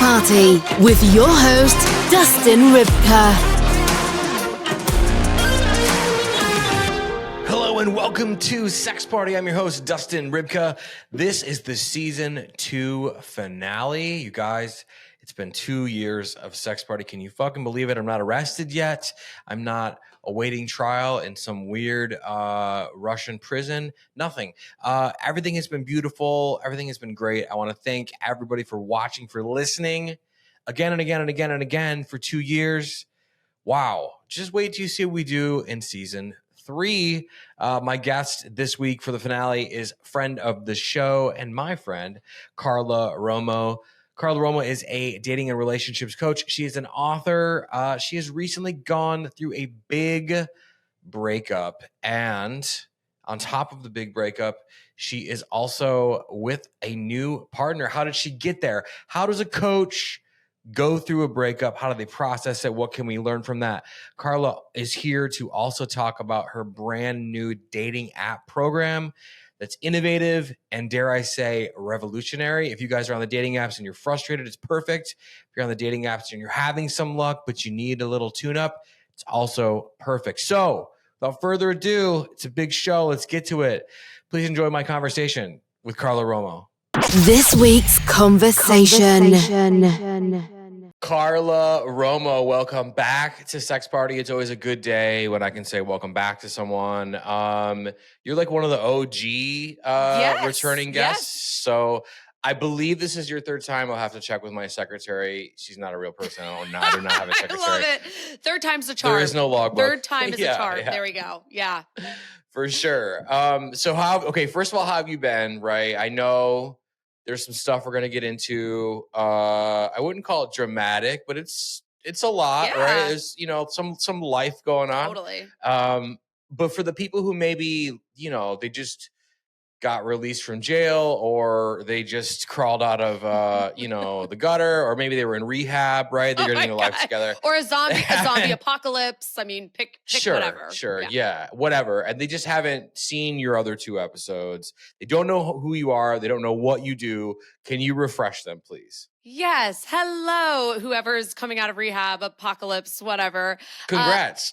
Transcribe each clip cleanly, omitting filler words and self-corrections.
Party with your host, Dustin Rybka. Hello and welcome to Sex Party. I'm your host, Dustin Rybka. This is the season 2 finale. You guys, it's been 2 years of Sex Party. Can you fucking believe it? I'm not arrested yet. I'm not awaiting trial in some weird Russian prison. Nothing. Everything has been beautiful. Everything has been great. I want to thank everybody for watching, for listening again and again and again and again for 2 years. Wow. Just wait till you see what we do in season 3. My guest this week for the finale is friend of the show and my friend, Carla Romo. Carla Romo is a dating and relationships coach. She is an author. She has recently gone through a big breakup. And on top of the big breakup, she is also with a new partner. How did she get there? How does a coach go through a breakup? How do they process it? What can we learn from that? Carla is here to also talk about her brand new dating app program that's innovative and, dare I say, revolutionary. If you guys are on the dating apps and you're frustrated, it's perfect. If you're on the dating apps and you're having some luck, but you need a little tune-up, it's also perfect. So without further ado, it's a big show. Let's get to it. Please enjoy my conversation with Carla Romo. This week's conversation. Carla Romo, welcome back to Sex Party. It's always a good day when I can say welcome back to someone. You're like one of the OG returning guests. Yes. So I believe this is your third time. I'll have to check with my secretary. She's not a real person. I do not have a secretary. I love it. Third time's a charm. There is no logbook. Third time is a charm. Yeah. There we go. Yeah. For sure. So first of all, how have you been? Right. I know there's some stuff we're going to get into. I wouldn't call it dramatic, but it's a lot, right? There's, some life going on. Totally. But for the people who maybe, they just got released from jail, or they just crawled out of, the gutter, or maybe they were in rehab, right? They're getting their lives together. Or a zombie apocalypse. I mean, pick whatever. Sure. Yeah, whatever. And they just haven't seen your other 2 episodes. They don't know who you are. They don't know what you do. Can you refresh them, please? Yes. Hello, whoever's coming out of rehab, apocalypse, whatever. Congrats.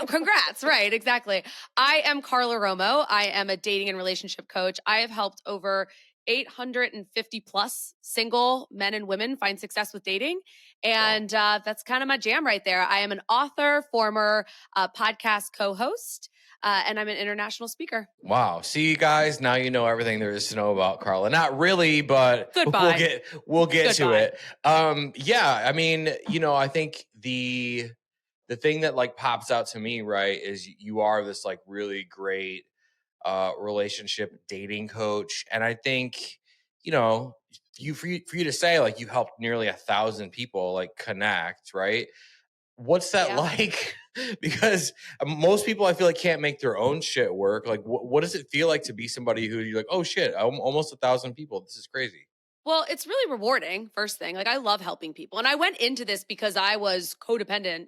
Congrats. Right. Exactly. I am Carla Romo. I am a dating and relationship coach. I have helped over 850 plus single men and women find success with dating. And that's kind of my jam right there. I am an author, former podcast co-host, and I'm an international speaker. Wow. See, guys, now you know everything there is to know about Carla. Not really, but Goodbye. we'll get to Goodbye. it. I mean, I think the thing that like pops out to me, right, is you are this like really great relationship dating coach. And I think, for you to say like you helped nearly 1,000 people like connect, right? What's that like? Because most people I feel like can't make their own shit work. Like what does it feel like to be somebody who you're like, oh shit, I'm almost 1,000 people. This is crazy. Well, it's really rewarding, first thing. Like I love helping people. And I went into this because I was codependent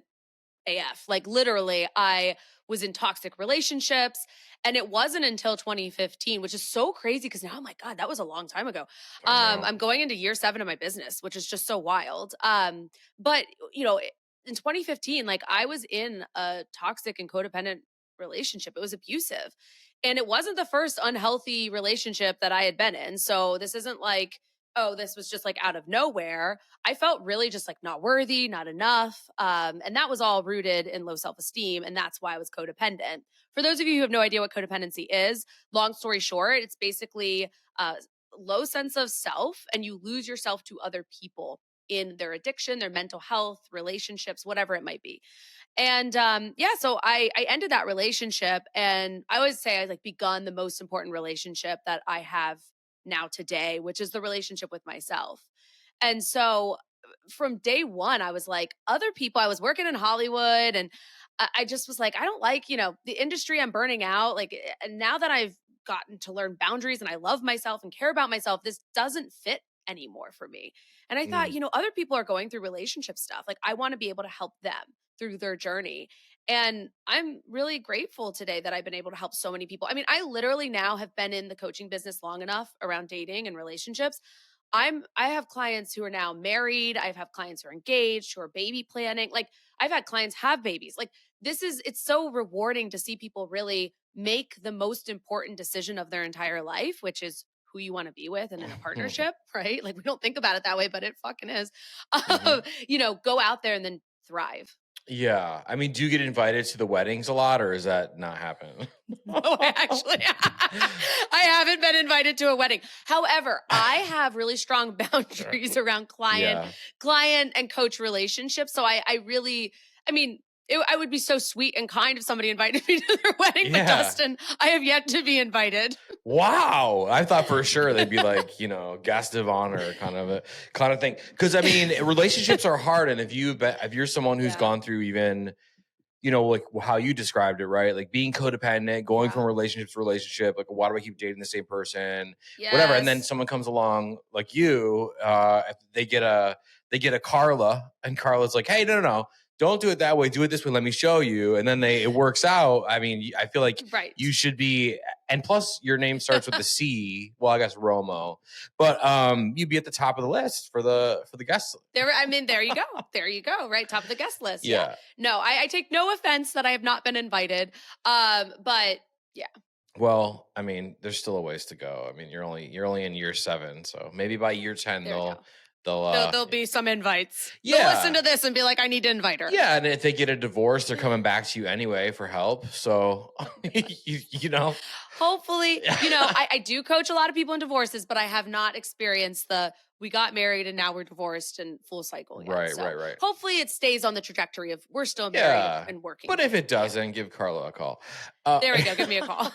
AF. Like literally, I was in toxic relationships. And it wasn't until 2015, which is so crazy because now I'm like, God, that was a long time ago. I'm going into year 7 of my business, which is just so wild. But in 2015, like I was in a toxic and codependent relationship. It was abusive. And it wasn't the first unhealthy relationship that I had been in. So this isn't like, oh, this was just like out of nowhere. I felt really just like not worthy, not enough. And that was all rooted in low self-esteem. And that's why I was codependent. For those of you who have no idea what codependency is, long story short, it's basically low sense of self, and you lose yourself to other people in their addiction, their mental health, relationships, whatever it might be. And so I ended that relationship. And I always say I like begun the most important relationship that I have now today, which is the relationship with myself. And so from day one, I was like, other people, I was working in Hollywood, and I just was like, I don't like, the industry, I'm burning out. Like, and now that I've gotten to learn boundaries and I love myself and care about myself, this doesn't fit anymore for me. And I thought, other people are going through relationship stuff. Like I want to be able to help them through their journey. And I'm really grateful today that I've been able to help so many people. I mean, I literally now have been in the coaching business long enough around dating and relationships. I have clients who are now married. I have clients who are engaged, who are baby planning. Like I've had clients have babies. Like it's so rewarding to see people really make the most important decision of their entire life, which is who you want to be with and in a partnership, right? Like we don't think about it that way, but it fucking is. Go out there and then thrive. Yeah. I mean, do you get invited to the weddings a lot, or is that not happening? No, I haven't been invited to a wedding. However, I have really strong boundaries around client and coach relationships. So I would be so sweet and kind if somebody invited me to their wedding, but Dustin, I have yet to be invited. Wow. I thought for sure they'd be like, guest of honor kind of thing. Cause I mean, relationships are hard. And if you're someone who's gone through even, like how you described it, right? Like being codependent, going from relationship to relationship, like why do I keep dating the same person? Whatever. And then someone comes along like you, if they get a Carla, and Carla's like, hey, no. Don't do it that way. Do it this way. Let me show you. And then it works out. I mean, I feel like you should be, and plus your name starts with the C. Well, I guess Romo, but you'd be at the top of the list for the guest list. There you go. There you go. Right. Top of the guest list. Yeah. No, I take no offense that I have not been invited. But yeah. Well, I mean, there's still a ways to go. I mean, you're only in year 7. So maybe by year 10, there'll be some invites. Yeah. They'll listen to this and be like, I need to invite her. Yeah. And if they get a divorce, they're coming back to you anyway for help. So, Hopefully, I do coach a lot of people in divorces, but I have not experienced we got married and now we're divorced and full cycle yet. Right. Hopefully it stays on the trajectory of we're still married and working. But if it doesn't, give Carla a call. There we go. Give me a call.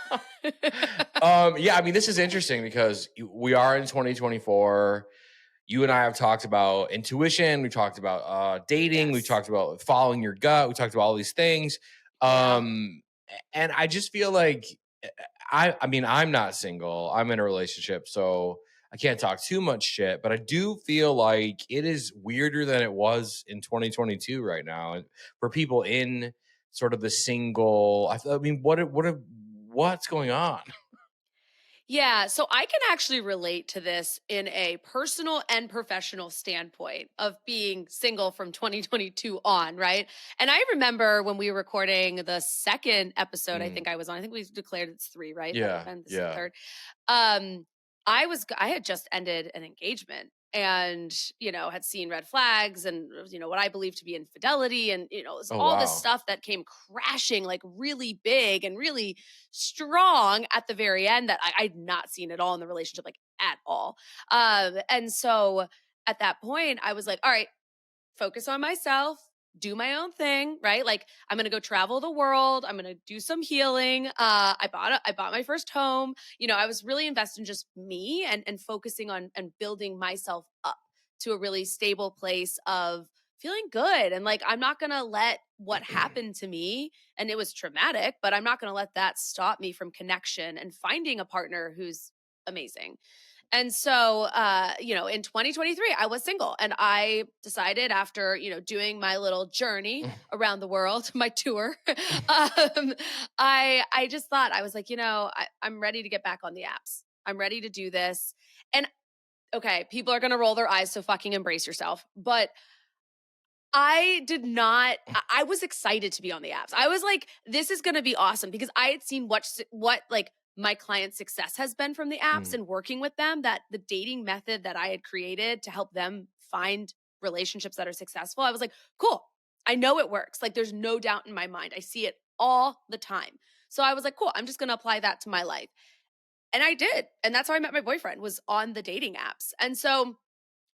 I mean, this is interesting because we are in 2024. You and I have talked about intuition. We talked about dating. We talked about following your gut. We talked about all these things. And I just feel like, I mean, I'm not single. I'm in a relationship, so I can't talk too much shit. But I do feel like it is weirder than it was in 2022 right now, and for people in sort of the single. I mean, what's going on? Yeah, so I can actually relate to this in a personal and professional standpoint of being single from 2022 on, right? And I remember when we were recording the second episode, I think I was on. I think we declared it's 3, right? Yeah, And this is the third. I had just ended an engagement and, had seen red flags and, what I believe to be infidelity and, this stuff that came crashing like really big and really strong at the very end that I'd not seen at all in the relationship, like at all. And so at that point I was like, all right, focus on myself, do my own thing, right? Like I'm going to go travel the world. I'm going to do some healing. I bought my first home. I was really invested in just me and focusing on and building myself up to a really stable place of feeling good. And like, I'm not going to let what happened to me, and it was traumatic, but I'm not going to let that stop me from connection and finding a partner who's amazing. And so, in 2023, I was single, and I decided after, doing my little journey around the world, my tour, I just thought, I was like, I'm ready to get back on the apps. I'm ready to do this. And okay, people are going to roll their eyes, so fucking embrace yourself. But I was excited to be on the apps. I was like, this is going to be awesome because I had seen what like my client success has been from the apps and working with them, that the dating method that I had created to help them find relationships that are successful. I was like, cool. I know it works. Like there's no doubt in my mind. I see it all the time. So I was like, cool, I'm just going to apply that to my life. And I did. And that's how I met my boyfriend, was on the dating apps. And so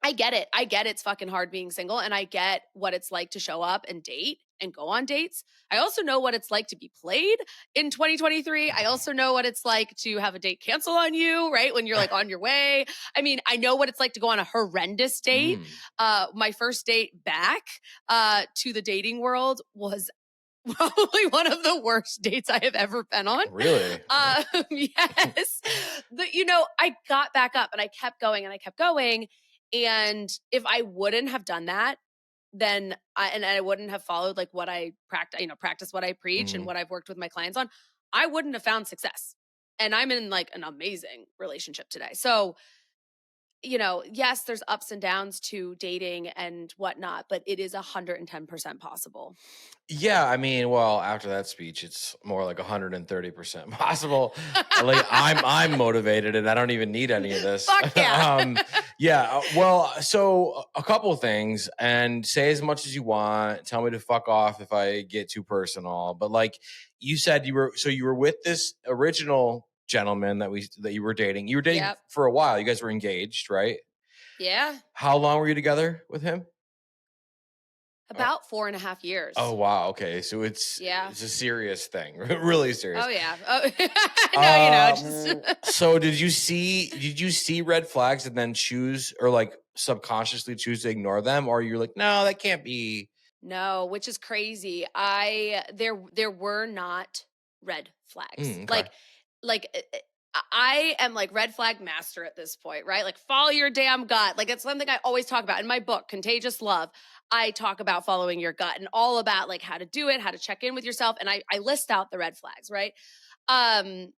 I get it. It's fucking hard being single, and I get what it's like to show up and date and go on dates. I also know what it's like to be played in 2023. I also know what it's like to have a date cancel on you, right? When you're like on your way. I mean, I know what it's like to go on a horrendous date. My first date back to the dating world was probably one of the worst dates I have ever been on. Really? Yes. I got back up and I kept going and I kept going. And if I wouldn't have done that, then I wouldn't have followed like what I practice what I preach and what I've worked with my clients on, I wouldn't have found success. And I'm in like an amazing relationship today. So yes, there's ups and downs to dating and whatnot, but it is 110% possible. Yeah, I mean, well, after that speech, it's more like 130% possible. Like I'm motivated and I don't even need any of this. Fuck yeah. Yeah, well, so a couple of things, and say as much as you want. Tell me to fuck off if I get too personal. But like you said, you were with this original gentleman that you were dating. You were dating Yep. for a while. You guys were engaged, right? Yeah. How long were you together with him? About 4.5 years. Oh wow, okay. So it's Yeah. it's a serious thing. Really serious. Oh yeah. Oh no, just So did you see red flags and then choose, or like subconsciously choose to ignore them, or you're like, no, that can't be. No, which is crazy. There were not red flags. Okay. I am like red flag master at this point, right? Like follow your damn gut. Like it's something I always talk about in my book, Contagious Love. I talk about following your gut and all about like how to do it, how to check in with yourself. And I list out the red flags, right? Um,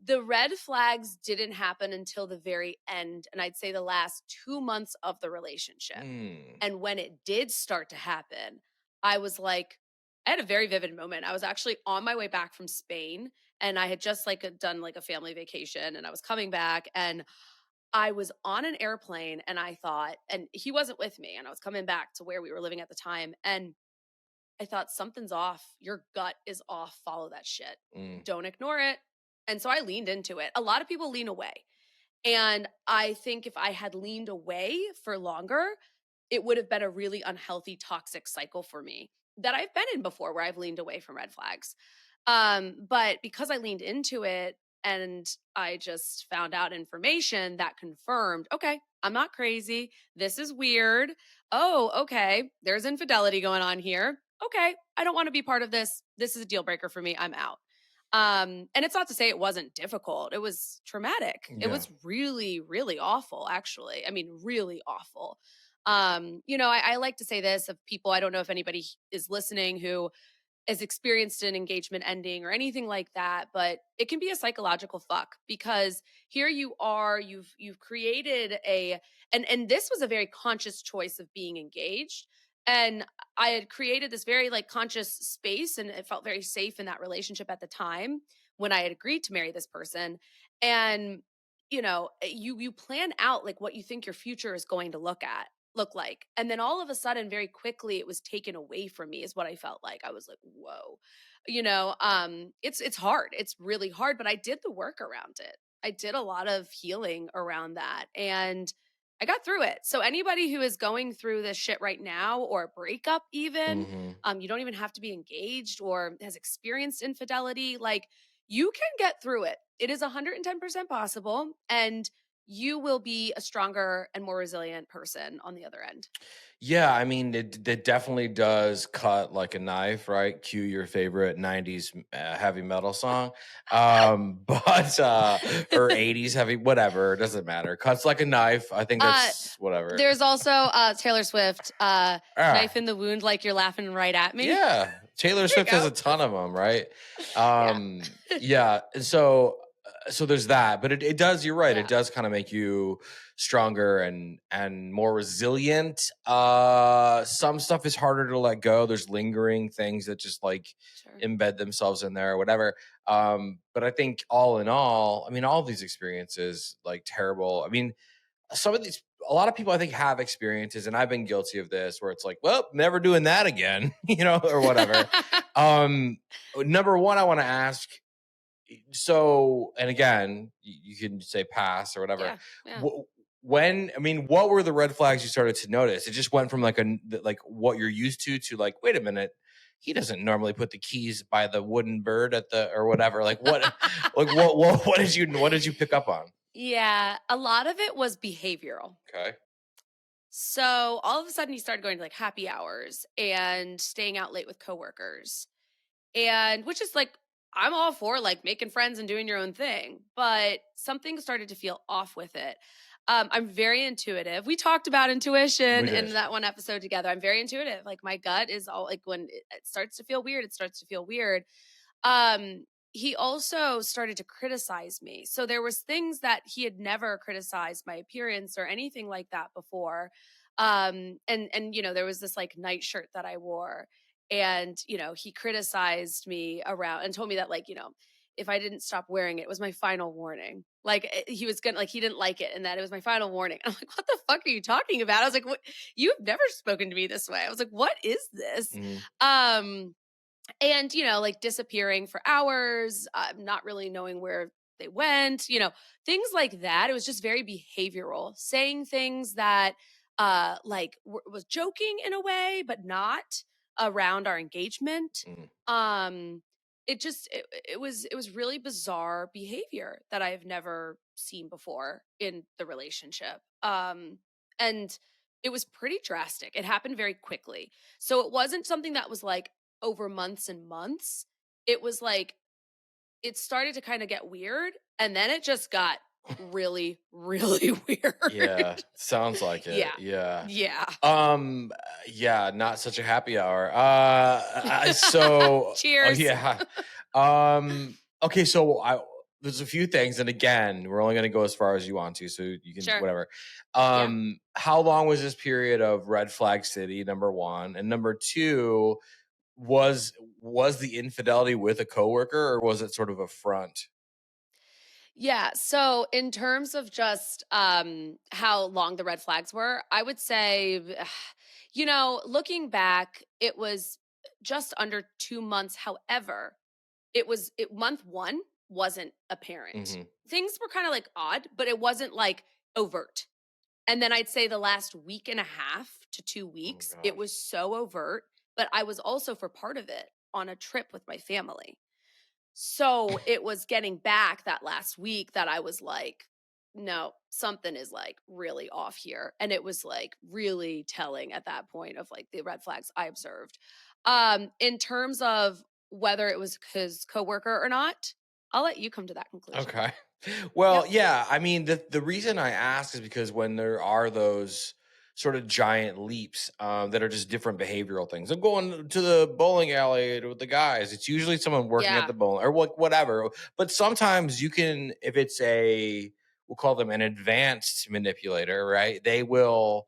the red flags didn't happen until the very end. And I'd say the last 2 months of the relationship. And when it did start to happen, I was like, I had a very vivid moment. I was actually on my way back from Spain and I had just like done like a family vacation and I was coming back and I was on an airplane and I thought, and he wasn't with me and I was coming back to where we were living at the time. And I thought something's off. Your gut is off. Follow that shit. Don't ignore it. And so I leaned into it. A lot of people lean away. And I think if I had leaned away for longer, it would have been a really unhealthy, toxic cycle for me that I've been in before where I've leaned away from red flags. But because I leaned into it and I just found out information that confirmed, okay, I'm not crazy. This is weird. Oh, okay. There's infidelity going on here. Okay. I don't want to be part of this. This is a deal breaker for me. I'm out. And it's not to say it wasn't difficult. It was traumatic. It Yeah. was really, really awful, actually. I mean, really awful. I like to say this of people, I don't know if anybody is listening who has experienced an engagement ending or anything like that, but it can be a psychological fuck because here you are, you've created and this was a very conscious choice of being engaged. And I had created this very like conscious space and it felt very safe in that relationship at the time when I had agreed to marry this person. And you plan out like what you think your future is going to look like. And then all of a sudden, very quickly, it was taken away from me, is what I felt like. I was like, whoa, it's hard. It's really hard, but I did the work around it. I did a lot of healing around that. And I got through it. So anybody who is going through this shit right now or a breakup even, you don't even have to be engaged or has experienced infidelity. Like you can get through it. It is 110% possible. And you will be a stronger and more resilient person on the other end. Yeah, I mean, it definitely does cut like a knife, right? Cue your favorite 90s heavy metal song. But or 80s heavy, whatever, it doesn't matter. Cuts like a knife. I think that's whatever. There's also Taylor Swift, Knife in the Wound, like you're laughing right at me. Yeah, Taylor Swift has a ton of them, right? Yeah. So there's that, but it does, you're right, it does kind of make you stronger and more resilient. Some stuff is harder to let go. There's lingering things that just like embed themselves in there or whatever. But I think all in all, I mean, all of these experiences, like terrible. I mean, a lot of people I think have experiences, and I've been guilty of this, where it's like, well, never doing that again, or whatever. Number one, I want to ask, so, and again, you can say pass or whatever. Yeah. What were the red flags you started to notice? It just went from like what you're used to like, wait a minute, he doesn't normally put the keys by the wooden bird or whatever. Like what, what did you pick up on? Yeah, a lot of it was behavioral. Okay. So all of a sudden, he started going to like happy hours and staying out late with coworkers, and which is like, I'm all for like making friends and doing your own thing, but something started to feel off with it. I'm very intuitive. We talked about intuition in that one episode together. I'm very intuitive. Like my gut is all like when it starts to feel weird, it starts to feel weird. he also started to criticize me. So there was things that he had never criticized my appearance or anything like that before. And there was this like night shirt that I wore, and he criticized me around and told me that, like, if I didn't stop wearing it, it was my final warning. Like, he was gonna, like, he didn't like it, and that it was my final warning. And I'm like, what the fuck are you talking about? I was like, what? You've never spoken to me this way. I was like, what is this? Mhm. And like disappearing for hours, not really knowing where they went, things like that. It was just very behavioral, saying things that like was joking in a way, but not around our engagement. Mm. It was really bizarre behavior that I've never seen before in the relationship. And it was pretty drastic. It happened very quickly. So it wasn't something that was like over months and months. It was like it started to kind of get weird, and then it just got really, really weird. Yeah, sounds like it. Yeah. Yeah. Yeah. Yeah, not such a happy hour. So Cheers. yeah. Okay, so there's a few things, and again, we're only gonna go as far as you want to, so you can Sure. whatever. Yeah. How long was this period of red flag city, number one? And number two, was the infidelity with a coworker, or was it sort of a front? Yeah. So in terms of just how long the red flags were, I would say, looking back, it was just under 2 months. However, month one wasn't apparent. Mhm. Things were kind of like odd, but it wasn't like overt. And then I'd say the last week and a half to 2 weeks, it God. was so overt, but I was also for part of it on a trip with my family. So it was getting back that last week that I was like, no, something is like really off here. And it was like really telling at that point of like the red flags I observed. In terms of whether it was his coworker or not, I'll let you come to that conclusion. Okay. Well, Yep. yeah. I mean, the reason I ask is because when there are those sort of giant leaps that are just different behavioral things. I'm going to the bowling alley with the guys. It's usually someone working at Yeah. the bowling or whatever. But sometimes you can, if it's we'll call them an advanced manipulator, right? They will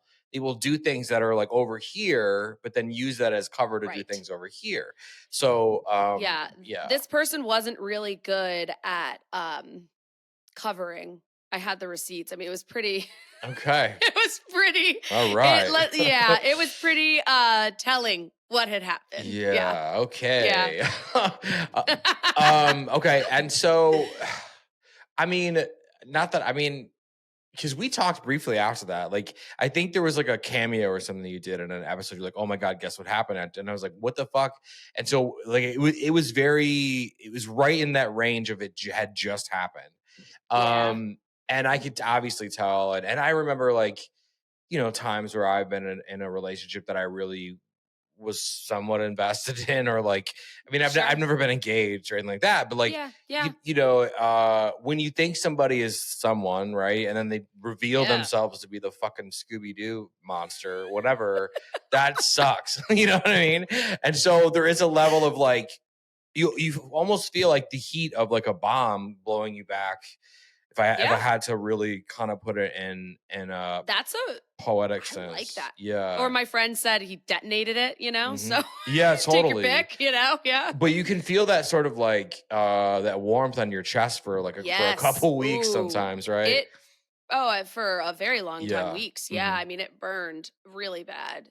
do things that are like over here, but then use that as cover to do Right. things over here. So, Yeah. yeah. This person wasn't really good at covering. I had the receipts. I mean, it was pretty Okay. it was pretty All right. it was pretty telling what had happened. Yeah. Yeah. Yeah. Okay. Okay. And so, I mean, not that I mean, because we talked briefly after that. Like, I think there was like a cameo or something that you did in an episode. You're like, "Oh my god, guess what happened?" And I was like, "What the fuck?" And so, like, it was right in that range of had just happened. Yeah. And I could obviously tell, and I remember like times where I've been in a relationship that I really was somewhat invested in, or like, I mean, I've Sure. never been engaged or anything like that, but like, Yeah. Yeah. when you think somebody is someone, right, and then they reveal Yeah. themselves to be the fucking Scooby-Doo monster, whatever, that sucks. You know what I mean? And so there is a level of like, you almost feel like the heat of like a bomb blowing you back. If I Yeah. had to really kind of put it in a That's poetic I like sense, that. yeah. Or my friend said he detonated it, Mhm. so Yeah, take your totally. pick, yeah. But you can feel that sort of like that warmth on your chest for like for a Yes. couple weeks Ooh. sometimes, right? It for a very long time, Yeah. weeks. Yeah, Mhm. I mean it burned really bad.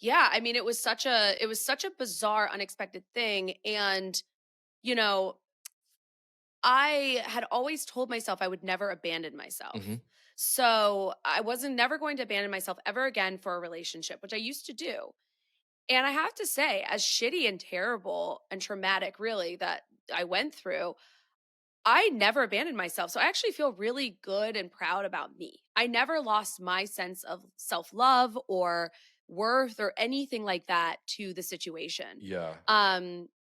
Yeah, I mean it was such a bizarre unexpected thing, and you know, I had always told myself I would never abandon myself. Mhm. So, I wasn't never going to abandon myself ever again for a relationship, which I used to do. And I have to say, as shitty and terrible and traumatic really that I went through, I never abandoned myself. So I actually feel really good and proud about me. I never lost my sense of self love or worth or anything like that to the situation. Yeah.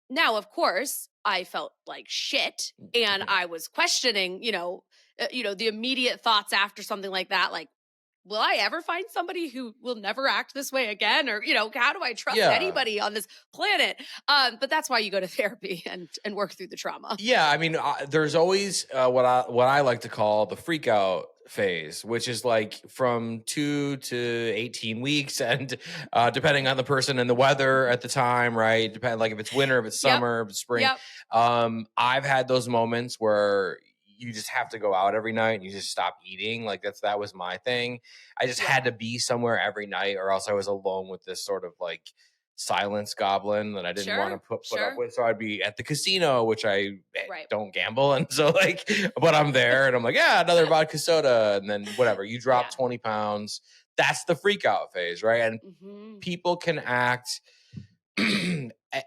Now, of course, I felt like shit and Yeah. I was questioning, the immediate thoughts after something like that, like, will I ever find somebody who will never act this way again? Or, how do I trust Yeah. anybody on this planet? But that's why you go to therapy and work through the trauma. Yeah, I mean, there's always what I like to call the freak out phase, which is like from 2 to 18 weeks, and depending on the person and the weather at the time, right? Depend like if it's winter, if it's Yep. summer, if it's spring. Yep. I've had those moments where you just have to go out every night and you just stop eating. Like that was my thing. I just had to be somewhere every night, or else I was alone with this sort of like silence goblin that I didn't want to put up with. So I'd be at the casino, which I don't gamble. And so like, but I'm there and I'm like, yeah, another vodka soda. And then whatever, you drop 20 pounds. That's the freak out phase, right? And people can act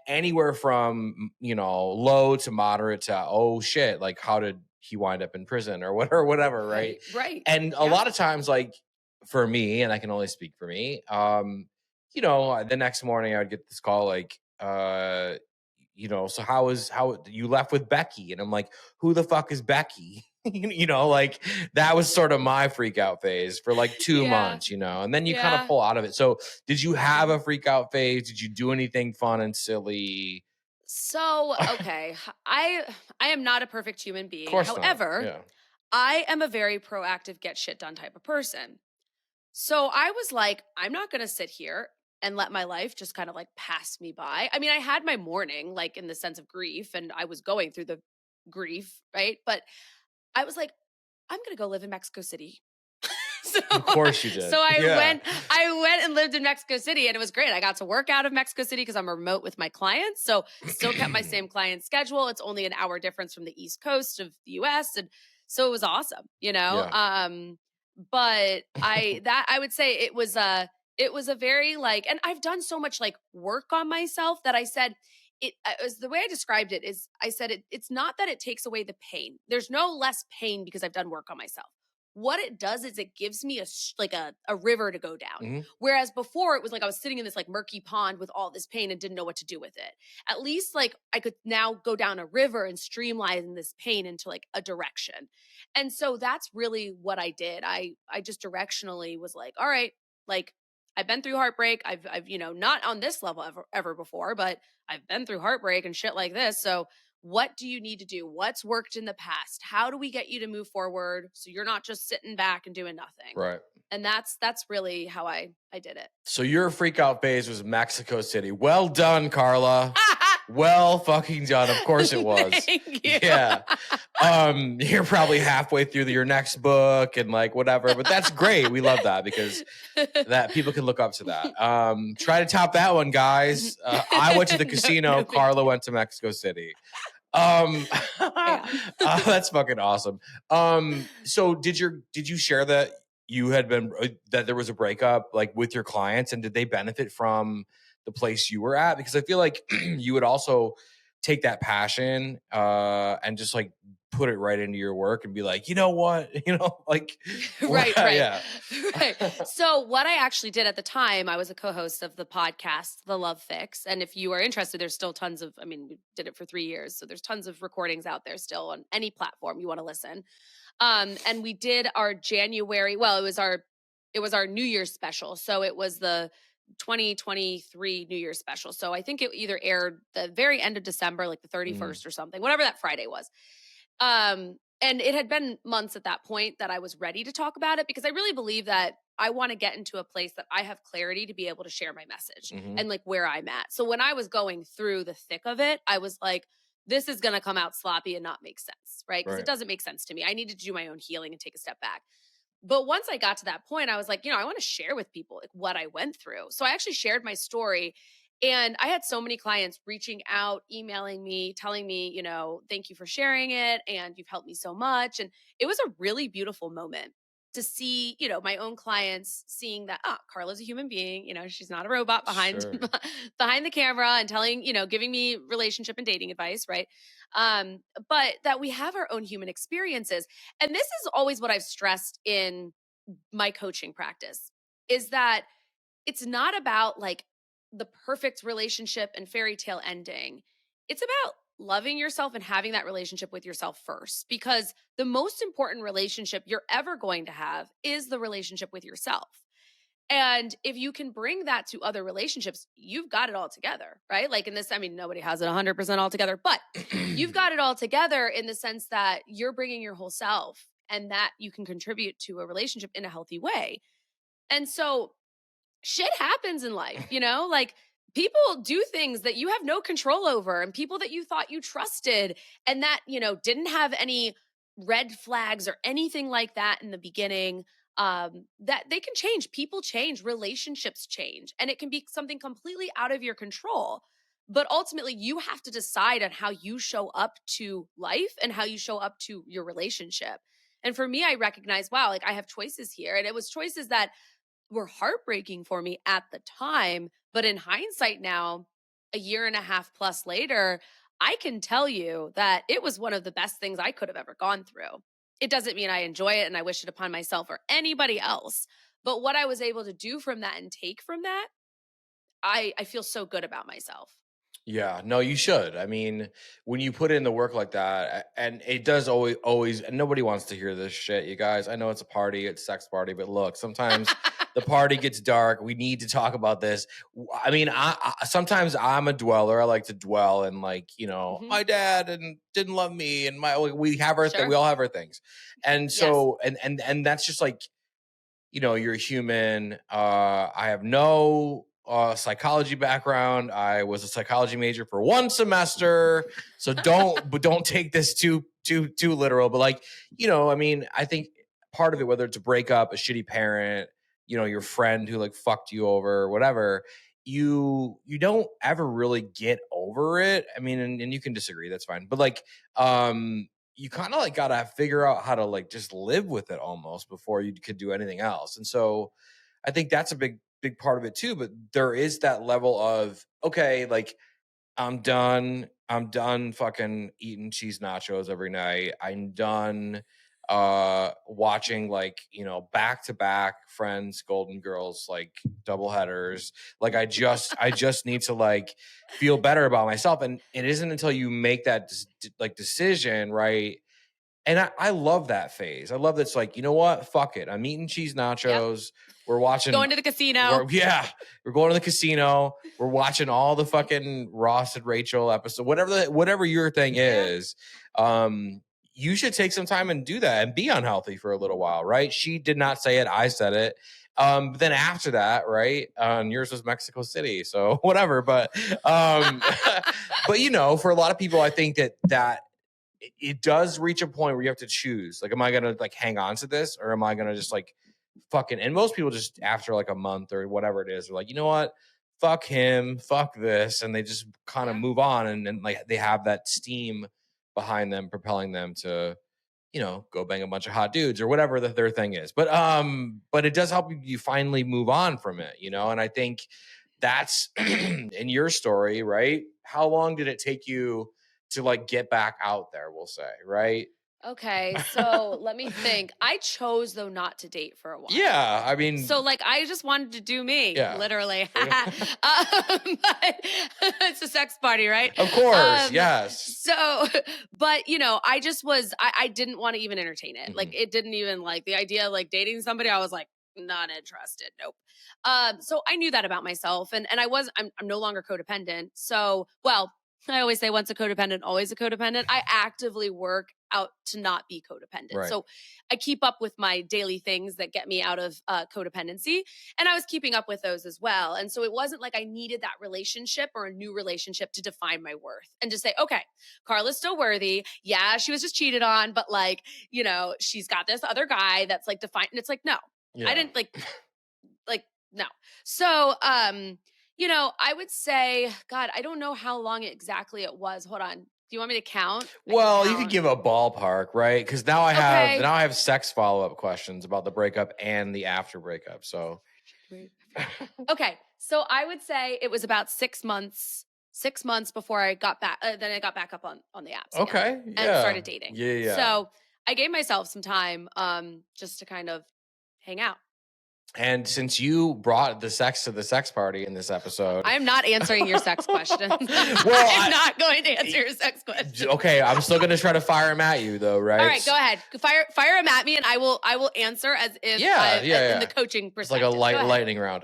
anywhere from, low to moderate to, oh shit, like how did he wind up in prison or whatever, right? Right. And a lot of times, like for me, and I can only speak for me, the next morning I would get this call like, so how you left with Becky? And I'm like, who the fuck is Becky? Like that was sort of my freak out phase for like 2 months, and then you kind of pull out of it. So did you have a freak out phase? Did you do anything fun and silly? So, okay, I am not a perfect human being. Of course However, not. Yeah. I am a very proactive, get shit done type of person. So I was like, I'm not going to sit here and let my life just kind of like pass me by. I mean, I had my mourning, like in the sense of grief, and I was going through the grief, right? But I was like, I'm going to go live in Mexico City. Of course you did. So I went and lived in Mexico City, and it was great. I got to work out of Mexico City because I'm remote with my clients. So still kept my same client schedule. It's only an hour difference from the East Coast of the US. And so it was awesome, but I would say it was a very like, and I've done so much like work on myself that I said, it was the way I described it is I said, it's not that it takes away the pain. There's no less pain because I've done work on myself. What it does is it gives me a river to go down. Whereas before it was like I was sitting in this like murky pond with all this pain and didn't know what to do with it. At least like I could now go down a river and streamline this pain into like a direction. And so that's really what I did. I just directionally was like, all right, like I've been through heartbreak. I've not on this level ever before, but I've been through heartbreak and shit like this. So what do you need to do? What's worked in the past? How do we get you to move forward so you're not just sitting back and doing nothing? Right. And that's really how I did it. So your freak out phase was Mexico City. Well done, Carla. Well fucking done. Of course it was. Thank you. Yeah. You're probably halfway through your next book and like whatever, but that's great. We love that because that people can look up to that. Try to top that one, guys. I went to the casino. Carla went to Mexico City. That's fucking awesome. So did you share that you had been that there was a breakup like with your clients, and did they benefit from the place you were at? Because I feel like you would also take that passion and just like put it right into your work and be like, you know what, like right. Yeah. Right. So what I actually did at the time, I was a co-host of the podcast, The Love Fix. And if you are interested, there's still tons of, we did it for 3 years. So there's tons of recordings out there still on any platform you want to listen. And we did our January, well, it was our New Year's special. So it was the 2023 New Year's special. So I think it either aired the very end of December, like the 31st or something, whatever that Friday was. And it had been months at that point that I was ready to talk about it because I really believe that I want to get into a place that I have clarity to be able to share my message and like where I'm at. So when I was going through the thick of it, I was like, this is going to come out sloppy and not make sense, right? Because it doesn't make sense to me. I needed to do my own healing and take a step back. But once I got to that point, I was like, I want to share with people like what I went through. So I actually shared my story. And I had so many clients reaching out, emailing me, telling me, thank you for sharing it. And you've helped me so much. And it was a really beautiful moment to see, my own clients seeing that, Carla's a human being, she's not a robot behind the camera and telling, giving me relationship and dating advice. Right. But that we have our own human experiences. And this is always what I've stressed in my coaching practice is that it's not about like the perfect relationship and fairy tale ending. It's about loving yourself and having that relationship with yourself first, because the most important relationship you're ever going to have is the relationship with yourself. And if you can bring that to other relationships, you've got it all together, right? Like in this, I mean, nobody has it 100% all together, but you've got it all together in the sense that you're bringing your whole self and that you can contribute to a relationship in a healthy way. And so shit happens in life, like people do things that you have no control over, and people that you thought you trusted and that, didn't have any red flags or anything like that in the beginning, that they can change. People change, relationships change, and it can be something completely out of your control. But ultimately, you have to decide on how you show up to life and how you show up to your relationship. And for me, I recognize, wow, like I have choices here. And it was choices that were heartbreaking for me at the time. But in hindsight now, a year and a half plus later, I can tell you that it was one of the best things I could have ever gone through. It doesn't mean I enjoy it and I wish it upon myself or anybody else. But what I was able to do from that and take from that, I feel so good about myself. Yeah, no, you should. I mean, when you put in the work like that, and it does always, and nobody wants to hear this shit, you guys. I know it's a party, it's a sex party, but look, sometimes the party gets dark. We need to talk about this. I mean, I sometimes I'm a dweller. I like to dwell and my dad and didn't love me, and we have our Sure. we all have our things, and so and that's just like, you're human. I have no psychology background. I was a psychology major for one semester, so don't take this too literal. But I mean, I think part of it, whether it's a breakup, a shitty parent, your friend who fucked you over, whatever, you don't ever really get over it. I mean, and you can disagree, that's fine. But you kind of gotta figure out how to just live with it almost before you could do anything else. And so I think that's a big part of it too. But there is that level of, okay, I'm done fucking eating cheese nachos every night. I'm done watching back to back Friends, Golden Girls, double headers. I just need to feel better about myself. And it isn't until you make that decision, right? And I love that phase. I love that's you know what? Fuck it. I'm eating cheese nachos. Yep. We're watching. Going to the casino. We're going to the casino. We're watching all the fucking Ross and Rachel episode. Whatever your thing is, you should take some time and do that and be unhealthy for a little while, right? She did not say it. I said it. But then after that, right? And yours was Mexico City, so whatever. But but for a lot of people, I think that it does reach a point where you have to choose. Am I gonna hang on to this, or am I gonna just fucking? And most people just after a month or whatever it is, are you know what? Fuck him, fuck this, and they just kind of move on, and they have that steam behind them, propelling them to, go bang a bunch of hot dudes or whatever their thing is. But it does help you finally move on from it, and I think that's in your story, right? How long did it take you to get back out there, we'll say, right? Okay, so let me think. I chose though not to date for a while. Yeah, I mean, so I just wanted to do me, literally. But it's a sex party, right? Of course, yes. So, but I just was. I didn't want to even entertain it. Mhm. It didn't even the idea of dating somebody. I was not interested. Nope. So I knew that about myself, and I'm no longer codependent. So, well, I always say once a codependent, always a codependent. I actively work out to not be codependent. Right. So I keep up with my daily things that get me out of codependency. And I was keeping up with those as well. And so it wasn't I needed that relationship or a new relationship to define my worth and to say, okay, Carla's still worthy. Yeah, she was just cheated on, but she's got this other guy that's defined. And it's no, I didn't no. So, I would say, God, I don't know how long exactly it was. Hold on. Do you want me to count? Well, you could give a ballpark, right? Because now I have sex follow-up questions about the breakup and the after breakup. So, okay. So I would say it was about 6 months. 6 months before I got back. Then I got back up on the apps. Okay. Again, and started dating. Yeah. So I gave myself some time, just to kind of hang out. And since you brought the sex to the sex party in this episode, I am not answering your sex questions. Well, I'm not going to answer your sex questions. okay, I'm still going to try to fire him at you though, right? All right, go ahead. Fire him at me, and I will answer as if in the coaching perspective. It's like a lightning round.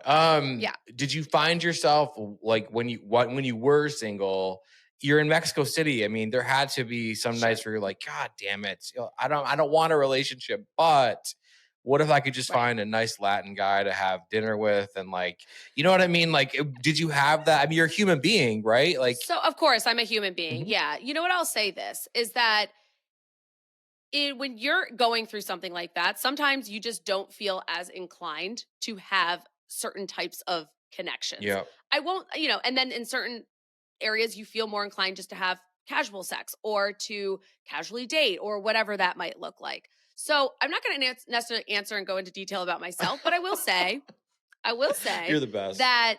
Did you find yourself like when you were single? You're in Mexico City. I mean, there had to be some nights where you're like, God damn it, I don't want a relationship, but what if I could just find a nice Latin guy to have dinner with, and like, you know what I mean? Like, did you have that? I mean, you're a human being, right? Like, so of course I'm a human being. Mhm. Yeah. You know what? I'll say this is that when you're going through something like that, sometimes you just don't feel as inclined to have certain types of connections. Yeah. I won't, and then in certain areas you feel more inclined just to have casual sex or to casually date or whatever that might look like. So I'm not going to necessarily answer and go into detail about myself, but I will say You're the best. that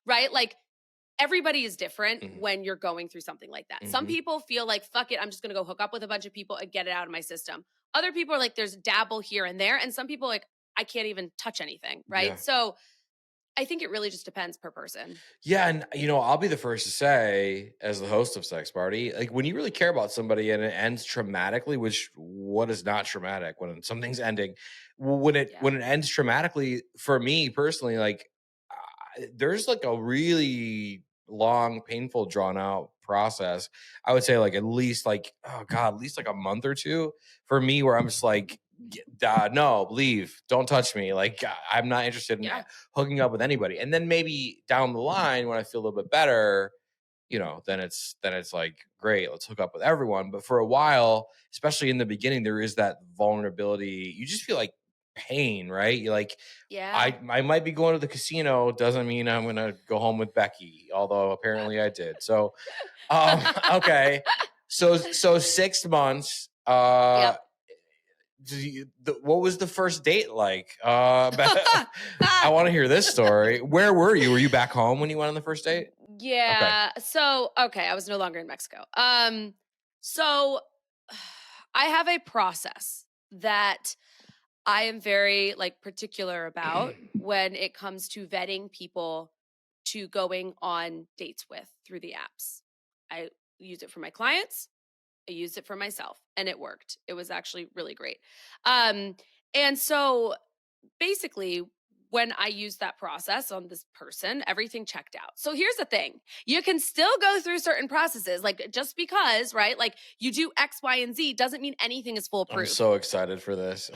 right, like everybody is different when you're going through something like that. Some people feel like, fuck it, I'm just going to go hook up with a bunch of people and get it out of my system. Other people are like, there's dabble here and there. And some people are like, I can't even touch anything. Right. Yeah. So I think it really just depends per person. Yeah, and I'll be the first to say, as the host of Sex Party, like when you really care about somebody and it ends traumatically, which what is not traumatic when something's ending, when it ends traumatically, for me personally, like there's like a really long, painful, drawn out process. I would say like at least like, oh God, at least like a month or two for me, where I'm just like, no, leave, don't touch me. Like I'm not interested in hooking up with anybody. And then maybe down the line when I feel a little bit better, then it's like, great, let's hook up with everyone. But for a while, especially in the beginning, there is that vulnerability. You just feel like pain, right? You're like, I might be going to the casino, doesn't mean I'm gonna go home with Becky, although apparently I did. So okay. So 6 months. What was the first date like? I want to hear this story. Where were you? Were you back home when you went on the first date? Yeah. Okay. So, I was no longer in Mexico. So I have a process that I am very like particular about when it comes to vetting people to going on dates with through the apps. I use it for my clients. I used it for myself and it worked. It was actually really great. And so basically, when I used that process on this person, everything checked out. So here's the thing. You can still go through certain processes. Like just because, right? Like you do X, Y, and Z doesn't mean anything is foolproof. I'm so excited for this.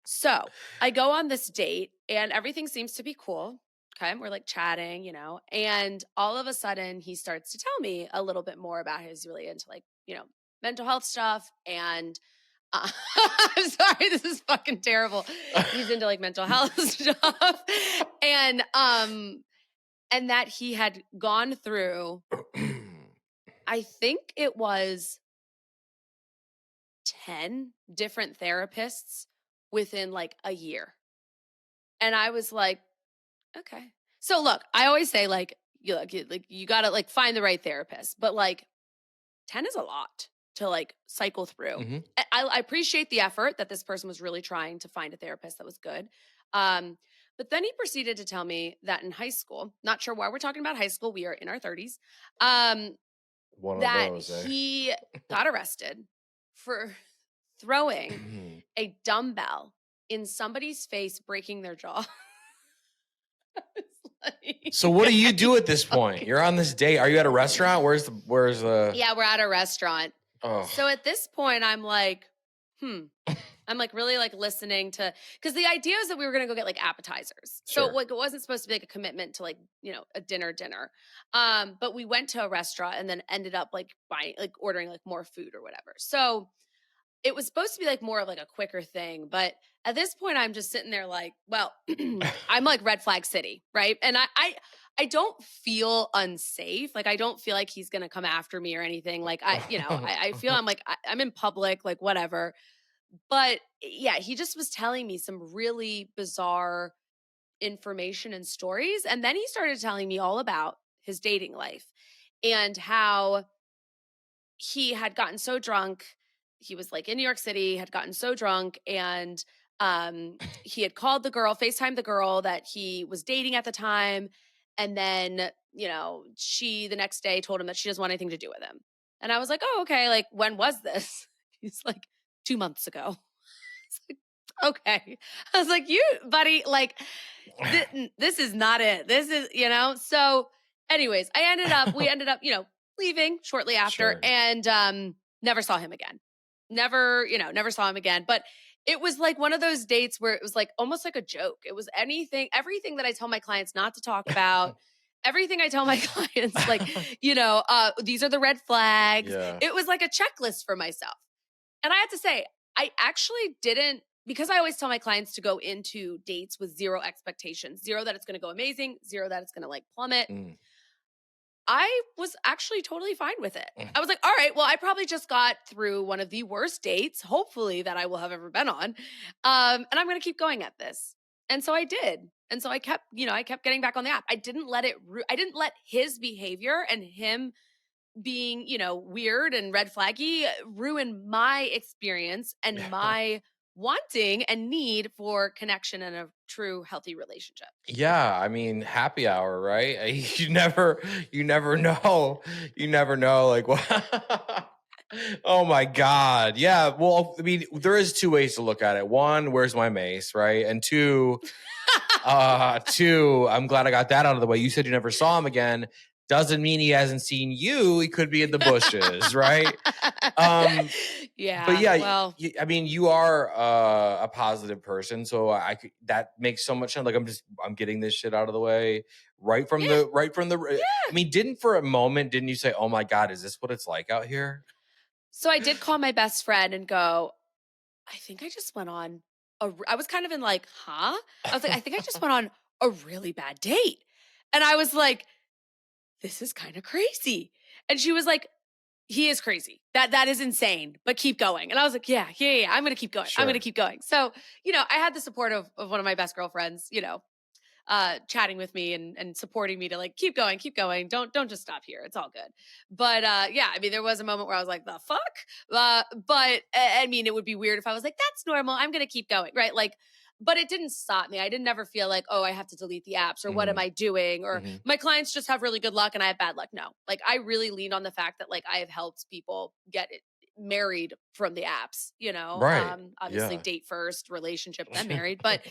So I go on this date and everything seems to be cool. Okay. We're like chatting, and all of a sudden he starts to tell me a little bit more about he's really into like, mental health stuff. And I'm sorry, this is fucking terrible. He's into like mental health stuff. And that he had gone through, I think it was 10 different therapists within like a year. And I was like, okay. So look, I always say like, you got to like find the right therapist, but like 10 is a lot to like cycle through. I appreciate the effort that this person was really trying to find a therapist that was good. But then he proceeded to tell me that in high school, not sure why we're talking about high school, we are in our 30s, that he got arrested for throwing a dumbbell in somebody's face, breaking their jaw. So what do you do at this point? You're on this date. Are you at a restaurant? Where's the? Yeah, we're at a restaurant. Oh. So at this point, I'm like, I'm like really like listening to, because the idea is that we were going to go get like appetizers. Sure. So like, it wasn't supposed to be like a commitment to like, a dinner. But we went to a restaurant and then ended up like buying, like ordering like more food or whatever. So it was supposed to be like more of like a quicker thing. But at this point, I'm just sitting there like, well, I'm like red flag city, right? And I don't feel unsafe. Like, I don't feel like he's going to come after me or anything. Like I feel I'm like, I'm in public, like whatever. But yeah, he just was telling me some really bizarre information and stories. And then he started telling me all about his dating life and how he had gotten so drunk. He was like in New York City, had gotten so drunk and He had called the girl, FaceTimed the girl that he was dating at the time. And then, she the next day told him that she doesn't want anything to do with him. And I was like, oh, okay. Like, when was this? He's like, 2 months ago. It's like, okay. I was like, you, buddy, like, this is not it. This is, So, anyways, we ended up, leaving shortly after, Sure. and never saw him again. Never saw him again. But it was like one of those dates where it was like almost like a joke. It was everything that I tell my clients not to talk about. Everything I tell my clients, like, these are the red flags. Yeah. It was like a checklist for myself. And I have to say, I actually didn't, because I always tell my clients to go into dates with zero expectations, zero that it's going to go amazing, zero that it's going to like plummet. I was actually totally fine with it. I was like, all right, well, I probably just got through one of the worst dates, hopefully, that I will have ever been on. And I'm going to keep going at this. And so I did. And so I kept getting back on the app. I didn't let his behavior and him being, weird and red flaggy ruin my experience and my wanting and need for connection and a true healthy relationship. Yeah, I mean, happy hour, right? You never know. You never know, like what. Oh my God. Yeah. Well, I mean, there is two ways to look at it. One, where's my mace, right? And two, I'm glad I got that out of the way. You said you never saw him again. Doesn't mean he hasn't seen you. He could be in the bushes, right? Yeah. But yeah, well, I mean, you are a positive person, so that makes so much sense. Like I'm getting this shit out of the way right from the. I mean, for a moment, didn't you say, "Oh my God, is this what it's like out here?" So I did call my best friend and go, I think I just went on I was kind of in like, huh? I was like, I think I just went on a really bad date. And I was like, this is kind of crazy. And she was like, he is crazy. That is insane, but keep going. And I was like, yeah. I'm going to keep going. Sure. I'm going to keep going. So, I had the support of one of my best girlfriends, chatting with me and supporting me to like, keep going. Don't just stop here. It's all good. But yeah, I mean, there was a moment where I was like, the fuck? But I mean, it would be weird if I was like, that's normal. I'm going to keep going. Right. Like, but it didn't stop me. I didn't ever feel like, oh, I have to delete the apps or what am I doing? Or my clients just have really good luck and I have bad luck. No, like I really leaned on the fact that like I have helped people get it married from the apps, Right. obviously Yeah. date first, relationship, then married. But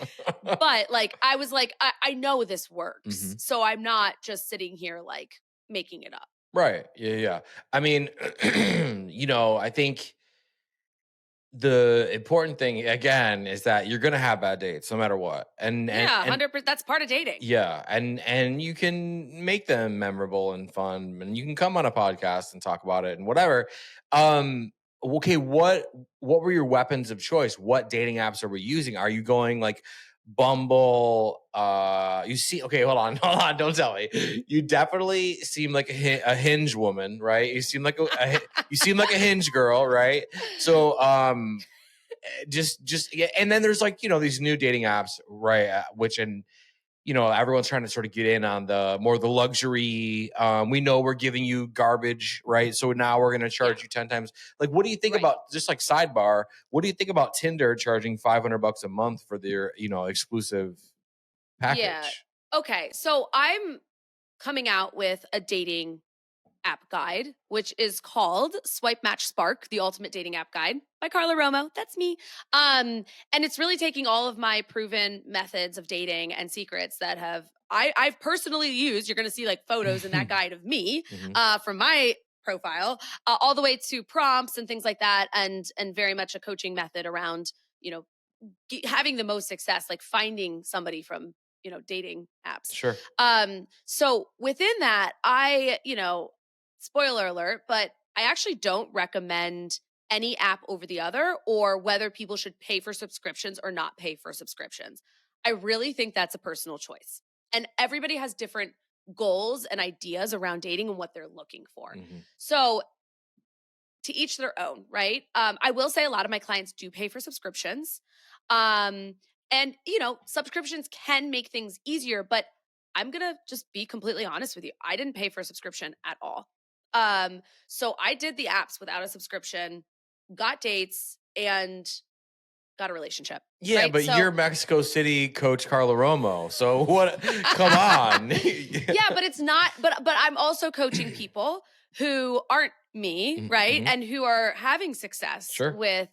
like I was like, I know this works. So I'm not just sitting here like making it up. Right. Yeah. I mean, I think the important thing again is that you're gonna have bad dates no matter what. And 100%. That's part of dating. yeah, and you can make them memorable and fun, and you can come on a podcast and talk about it and whatever. Okay, what were your weapons of choice? What dating apps are we using? Are you going like Bumble? Okay, hold on, don't tell me. You definitely seem like a Hinge woman, right? You seem like you seem like a Hinge girl, right? So, just yeah, and then there's like these new dating apps, right? Everyone's trying to sort of get in on the luxury. We know we're giving you garbage, right? So now we're going to charge you 10 times. Like, what do you think about, just like sidebar, what do you think about Tinder charging $500 a month for their, exclusive package? Yeah. Okay. So I'm coming out with a dating app guide, which is called Swipe Match Spark, the ultimate dating app guide by Carla Romo. That's me. And it's really taking all of my proven methods of dating and secrets that I've personally used. You're going to see like photos in that guide of me from my profile, all the way to prompts and things like that. And very much a coaching method around, having the most success, like finding somebody from, dating apps. Sure. So within that, spoiler alert, but I actually don't recommend any app over the other or whether people should pay for subscriptions or not pay for subscriptions. I really think that's a personal choice. And everybody has different goals and ideas around dating and what they're looking for. So to each their own, right? I will say a lot of my clients do pay for subscriptions. And, subscriptions can make things easier, but I'm going to just be completely honest with you. I didn't pay for a subscription at all. So I did the apps without a subscription, got dates, and got a relationship. Yeah, right? but So, you're Mexico City coach Carla Romo. So what? Come on. yeah, but it's not, but I'm also coaching people who aren't me, right? Mhm. And who are having success Sure. with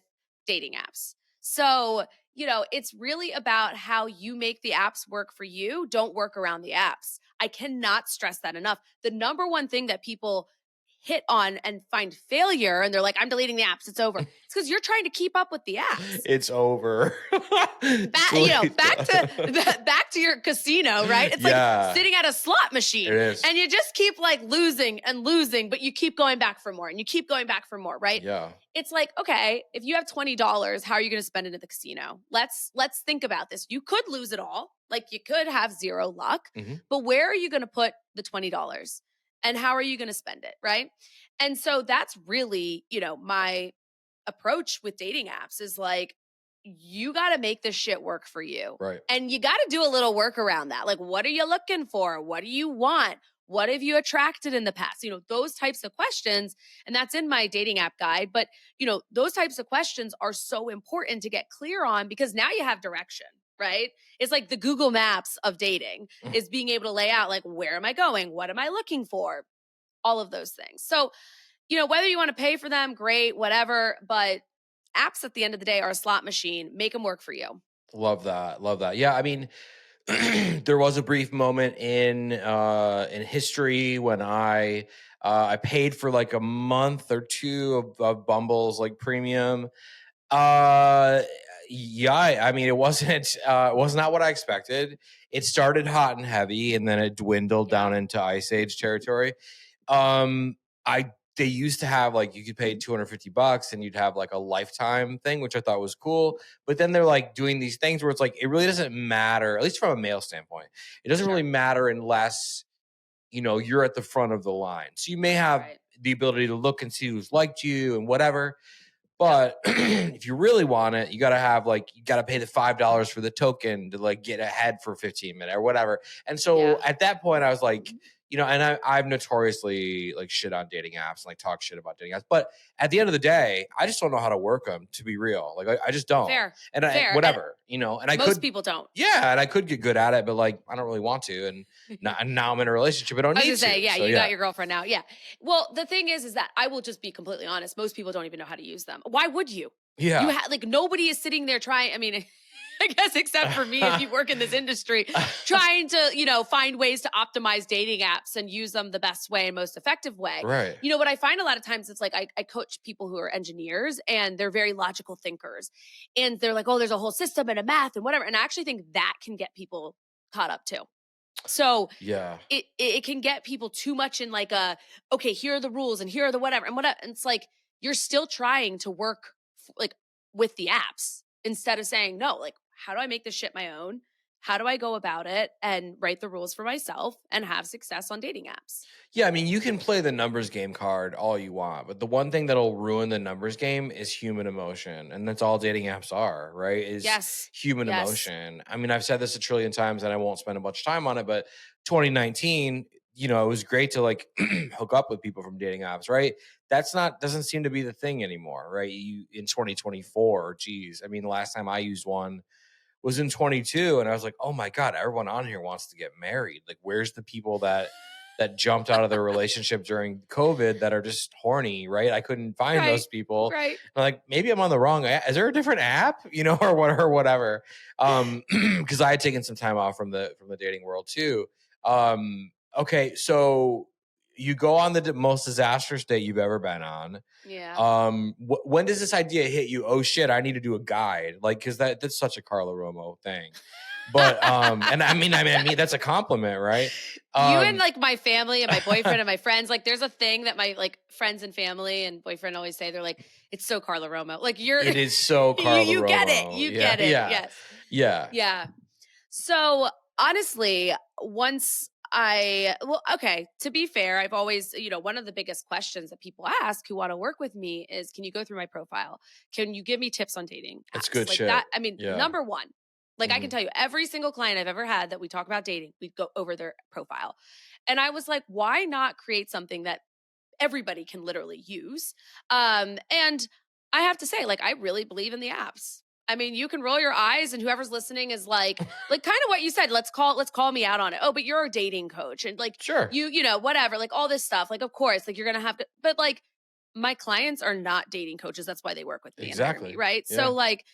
dating apps. So, it's really about how you make the apps work for you. Don't work around the apps. I cannot stress that enough. The number one thing that people hit on and find failure, and they're like, I'm deleting the apps, it's over. It's because you're trying to keep up with the apps. It's over. Back to your casino, right? It's like sitting at a slot machine. It is. And you just keep like losing and losing, but you keep going back for more and you keep going back for more, right? Yeah. It's like, okay, if you have $20, how are you going to spend it at the casino? Let's think about this. You could lose it all. Like you could have zero luck, but where are you going to put the $20? And how are you going to spend it, right? And so that's really, my approach with dating apps is like, you got to make this shit work for you. Right. And you got to do a little work around that. Like, what are you looking for? What do you want? What have you attracted in the past? Those types of questions. And that's in my dating app guide. But, those types of questions are so important to get clear on because now you have direction, right? It's like the Google Maps of dating is being able to lay out like, where am I going? What am I looking for? All of those things. So, whether you want to pay for them, great, whatever. But apps at the end of the day are a slot machine. Make them work for you. Love that. Love that. Yeah. I mean, there was a brief moment in history when I paid for like a month or two of Bumble's like premium. Yeah, I mean, it wasn't not what I expected. It started hot and heavy, and then it dwindled down into Ice Age territory. They used to have like you could pay $250 and you'd have like a lifetime thing, which I thought was cool. But then they're like doing these things where it's like it really doesn't matter, at least from a male standpoint. It doesn't really matter unless you're at the front of the line. So you may have the ability to look and see who's liked you and whatever. But if you really want it, you got to pay the $5 for the token to like get ahead for 15 minutes or whatever. And so at that point I was like, and I've notoriously like shit on dating apps and like talk shit about dating apps. But at the end of the day, I just don't know how to work them, to be real. Like I just don't. Fair. And whatever, and most people don't. Yeah. And I could get good at it, but like, I don't really want to. And now I'm in a relationship. I don't need to. You got your girlfriend now. Yeah. Well, the thing is that I will just be completely honest. Most people don't even know how to use them. Why would you? Yeah. Nobody is sitting there trying. I mean, I guess except for me, if you work in this industry, trying to, find ways to optimize dating apps and use them the best way and most effective way. Right. What I find a lot of times, it's like I coach people who are engineers and they're very logical thinkers. And they're like, oh, there's a whole system and a math and whatever. And I actually think that can get people caught up too. So yeah, it can get people too much in like okay, here are the rules and here are the whatever. And it's like, you're still trying to work like with the apps instead of saying, no, like, how do I make this shit my own? How do I go about it and write the rules for myself and have success on dating apps? Yeah, I mean, you can play the numbers game card all you want, but the one thing that'll ruin the numbers game is human emotion. And that's all dating apps are, right? Is human emotion. I mean, I've said this a trillion times and I won't spend a bunch of time on it, but 2019, it was great to like hook up with people from dating apps, right? Doesn't seem to be the thing anymore, right? In 2024, geez. I mean, the last time I used one was in 22 and I was like, oh my God, everyone on here wants to get married. Like, where's the people that jumped out of their relationship during COVID that are just horny, right? I couldn't find those people. Right. I'm like, maybe I'm on the wrong app. Is there a different app, or whatever? Because I had taken some time off from the dating world too. Okay, so you go on the most disastrous date you've ever been on. Yeah. When does this idea hit you? Oh shit, I need to do a guide. Like, cause that's such a Carla Romo thing. But, and I mean, that's a compliment, right? You and like my family and my boyfriend and my friends, like there's a thing that my like friends and family and boyfriend always say. They're like, it's so Carla Romo. Like it is so Carla Romo. You get it. You get it. Yeah. Yes. Yeah. Yeah. So honestly, to be fair, I've always, one of the biggest questions that people ask who want to work with me is, can you go through my profile? Can you give me tips on dating? That's good like shit. That, I mean, number one, like I can tell you every single client I've ever had that we talk about dating, we'd go over their profile. And I was like, why not create something that everybody can literally use? And I have to say, like, I really believe in the apps. I mean, you can roll your eyes, and whoever's listening is like kind of what you said. Let's call me out on it. Oh, but you're a dating coach, and like Sure. you know, whatever, like all this stuff. Like, of course, like you're gonna have to, but like my clients are not dating coaches. That's why they work with me and hire me, Exactly. right? Yeah. So like,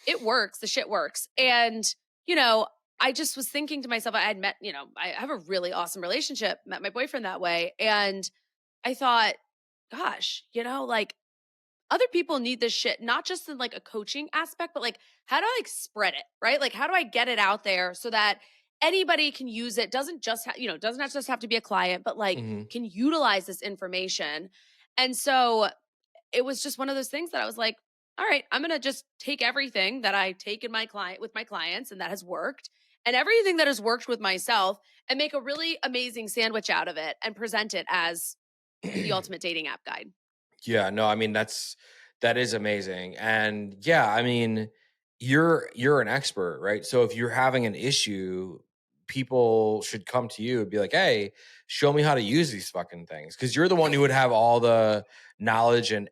it works. The shit works, and you know, I just was thinking to myself, I had met, you know, I have a really awesome relationship. Met my boyfriend that way, and I thought, gosh, you know, like other people need this shit, not just in like a coaching aspect, but like how do I like spread it, right? Like how do I get it out there so that anybody can use it? Doesn't just you know, doesn't just have to be a client, but like Mhm. can utilize this information. And so it was just one of those things that I was like, all right, I'm gonna just take everything that I take in my client with my clients and that has worked, and everything that has worked with myself, and make a really amazing sandwich out of it and present it as the ultimate dating app guide. Yeah, no, I mean that is amazing. And yeah, I mean, you're an expert, right? So if you're having an issue, people should come to you and be like, "Hey, show me how to use these fucking things." Cuz you're the one who would have all the knowledge, and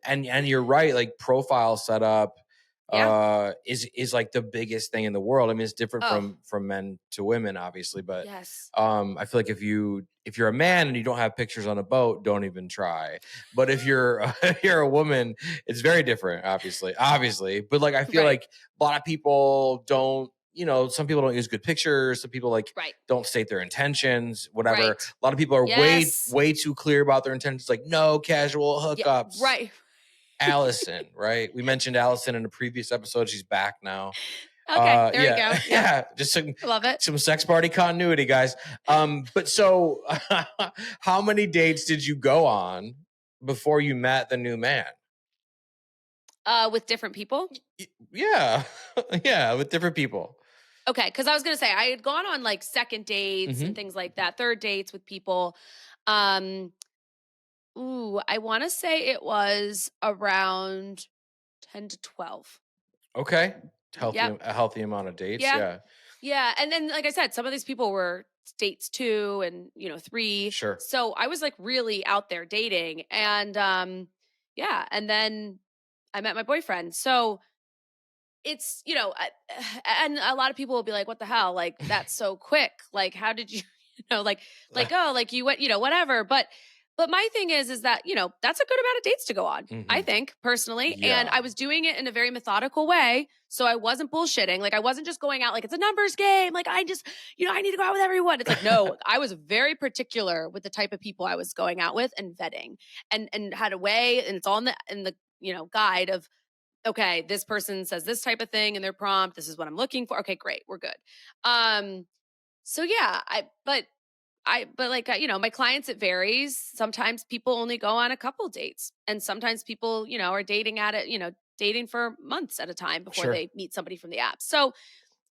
you're right, like profile setup Yeah. is like the biggest thing in the world. I mean, it's different Oh, from men to women obviously, but yes. I feel like if you're a man and you don't have pictures on a boat, don't even try. But if you're if you're a woman, it's very different, obviously. But like I feel Right. like a lot of people don't, you know, some people don't use good pictures. Some people like Right. don't state their intentions, whatever. Right. A lot of people are Yes. way too clear about their intentions, like no casual Yeah. hookups. Right. Allison, right? We mentioned Allison in a previous episode. She's back now. Okay. There we Yeah, go. Yep. yeah, just I love it. some sex party continuity, guys. But so how many dates did you go on before you met the new man? With different people. Yeah, yeah, with different people. Okay. Cause I was going to say, I had gone on like second dates and Hmm. things like that, third dates with people. Um, I want to say it was around 10 to 12. Okay, Yep. a healthy amount of dates. Yeah. Yeah, Yeah. And then, like I said, some of these people were dates 2 and, you know, 3. sure. So I was like really out there dating. And yeah. And then I met my boyfriend. So it's, you know, and a lot of people will be like, what the hell? Like, that's so quick. Like, how did you, you know, oh, like you went, you know, whatever. But my thing is that, you know, that's a good amount of dates to go on, I Hmm. think personally. And Yeah. I was doing it in a very methodical way. So I wasn't bullshitting. Like, I wasn't just going out like it's a numbers game. Like, I just, you know, I need to go out with everyone. It's like, no, I was very particular with the type of people I was going out with and vetting and had a way. And it's all in the, you know, guide of, okay, this person says this type of thing in their prompt. This is what I'm looking for. Okay, great. We're good. Um, so yeah, but like, you know, my clients, it varies. Sometimes people only go on a couple dates, and sometimes people, you know, are dating at it, you know, dating for months at a time before Sure. they meet somebody from the app. So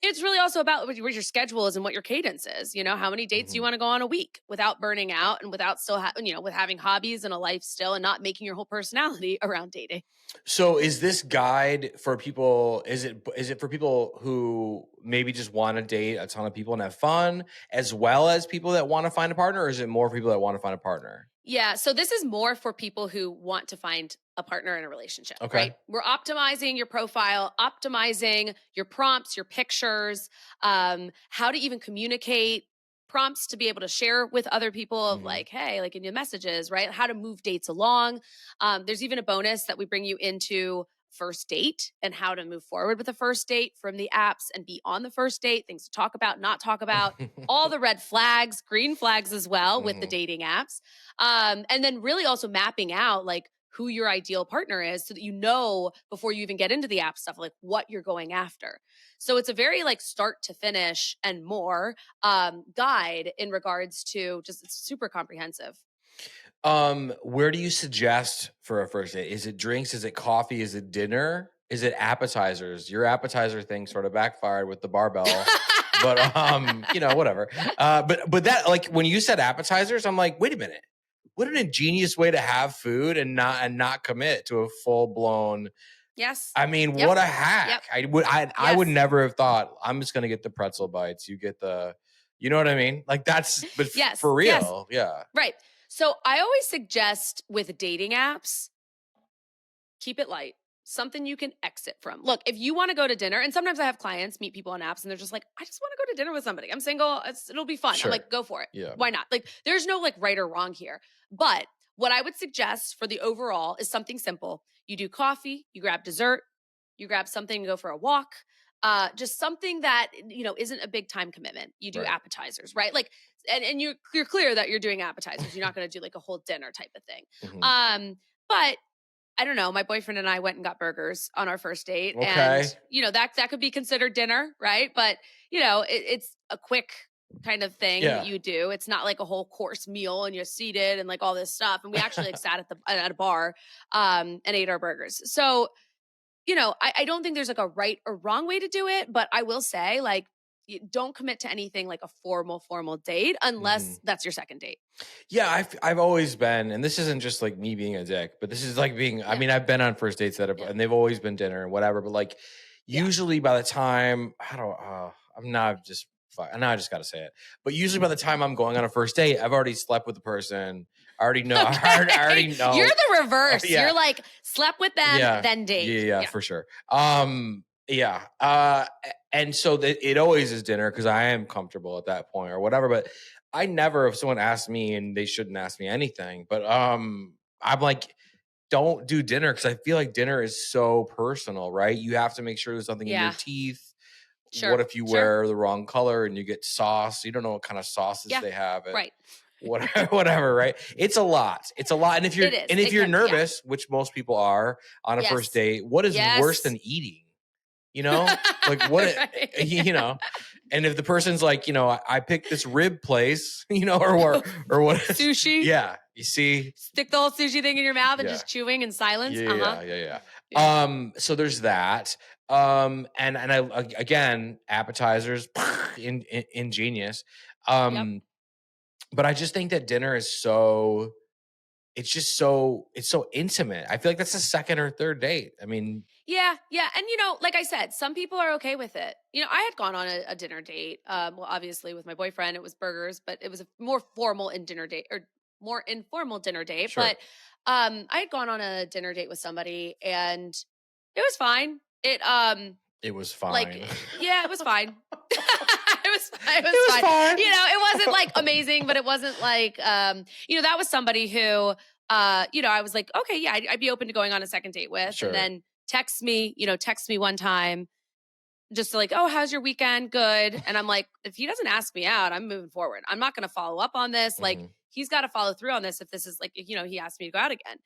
it's really also about what your schedule is and what your cadence is. You know, how many dates do you Hmm. want to go on a week without burning out and without still, you know, with having hobbies and a life still and not making your whole personality around dating. So is this guide for people, is it for people who maybe just want to date a ton of people and have fun, as well as people that want to find a partner, or is it more for people that want to find a partner? Yeah. So this is more for people who want to find a partner in a relationship, Okay. right? We're optimizing your profile, optimizing your prompts, your pictures, how to even communicate prompts to be able to share with other people of Hmm. like, hey, like in your messages, right? How to move dates along. There's even a bonus that we bring you into first date and how to move forward with the first date from the apps and be on the first date, things to talk about, not talk about, all the red flags, green flags as well with the Hmm. dating apps. And then really also mapping out like who your ideal partner is so that you know before you even get into the app stuff, like what you're going after. So it's a very like start to finish and more guide in regards to just it's super comprehensive. Where do you suggest for a first date? Is it drinks? Is it coffee? Is it dinner? Is it appetizers? Your appetizer thing sort of backfired with the barbell, but you know, whatever. But that, like, when you said appetizers, I'm like, wait a minute. What an ingenious way to have food and not commit to a full blown. Yes. I mean, Yep. what a hack! Yep. I would Yes. never have thought I'm just gonna get the pretzel bites. You get the, you know what I mean? Like that's, but Yes. for Yes. real, yeah. Right. So I always suggest with dating apps, keep it light. something you can exit from. Look, if you want to go to dinner, and sometimes I have clients meet people on apps and they're just like, I just want to go to dinner with somebody. I'm single. It'll be fun. Sure. I'm like, go for it. Yeah. Why not? Like, there's no like right or wrong here. But what I would suggest for the overall is something simple. You do coffee, you grab dessert, you grab something and go for a walk. Just something that, isn't a big time commitment. You do Right. appetizers, right? Like, and you're clear that you're doing appetizers. You're not going to do like a whole dinner type of thing. Mhm. But I don't know. My boyfriend and I went and got burgers on our first date. Okay. And, that could be considered dinner, right? But, it's a quick kind of thing that you do. It's not like a whole course meal and you're seated and like all this stuff. And we actually like sat at a bar and ate our burgers. So, I don't think there's like a right or wrong way to do it. But I will say, like, you don't commit to anything like a formal date unless that's your second date. Yeah, I've always been, and this isn't just like me being a dick, but this is like being, I mean, I've been on first dates and they've always been dinner and whatever, but like usually by the time, now I just got to say it, but usually by the time I'm going on a first date, I've already slept with the person. I already know. Okay. I already know. You're the reverse. Yeah. You're like slept with them, then date. Yeah, for sure. And so it always is dinner because I am comfortable at that point or whatever. But I never, if someone asks me, and they shouldn't ask me anything, but I'm like, don't do dinner because I feel like dinner is so personal, right? You have to make sure there's nothing in your teeth. Sure. What if you wear the wrong color and you get sauce? You don't know what kind of sauces they have. Right. Whatever, right? It's a lot. And if you're nervous, which most people are on a first date, what is worse than eating? Like what, right. and if the person's like, I picked this rib place, or what sushi. Yeah. You see, stick the whole sushi thing in your mouth and just chewing in silence. Yeah. So there's that. And I, again, appetizers, ingenious. But I just think that dinner is it's so intimate. I feel like that's the second or third date. I mean, yeah. And, like I said, some people are okay with it. I had gone on a dinner date. Well, obviously with my boyfriend, it was burgers, but it was a more informal dinner date. Sure. But I had gone on a dinner date with somebody and it was fine. It was fine. Like, yeah, it was fine. It was fine. It wasn't like amazing, but it wasn't like, that was somebody who, I was like, okay, yeah, I'd be open to going on a second date with. Sure. And then text me one time just to like, oh, how's your weekend? Good. And I'm like, if he doesn't ask me out, I'm moving forward. I'm not going to follow up on this. Like, he's got to follow through on this if this is like, he asked me to go out again.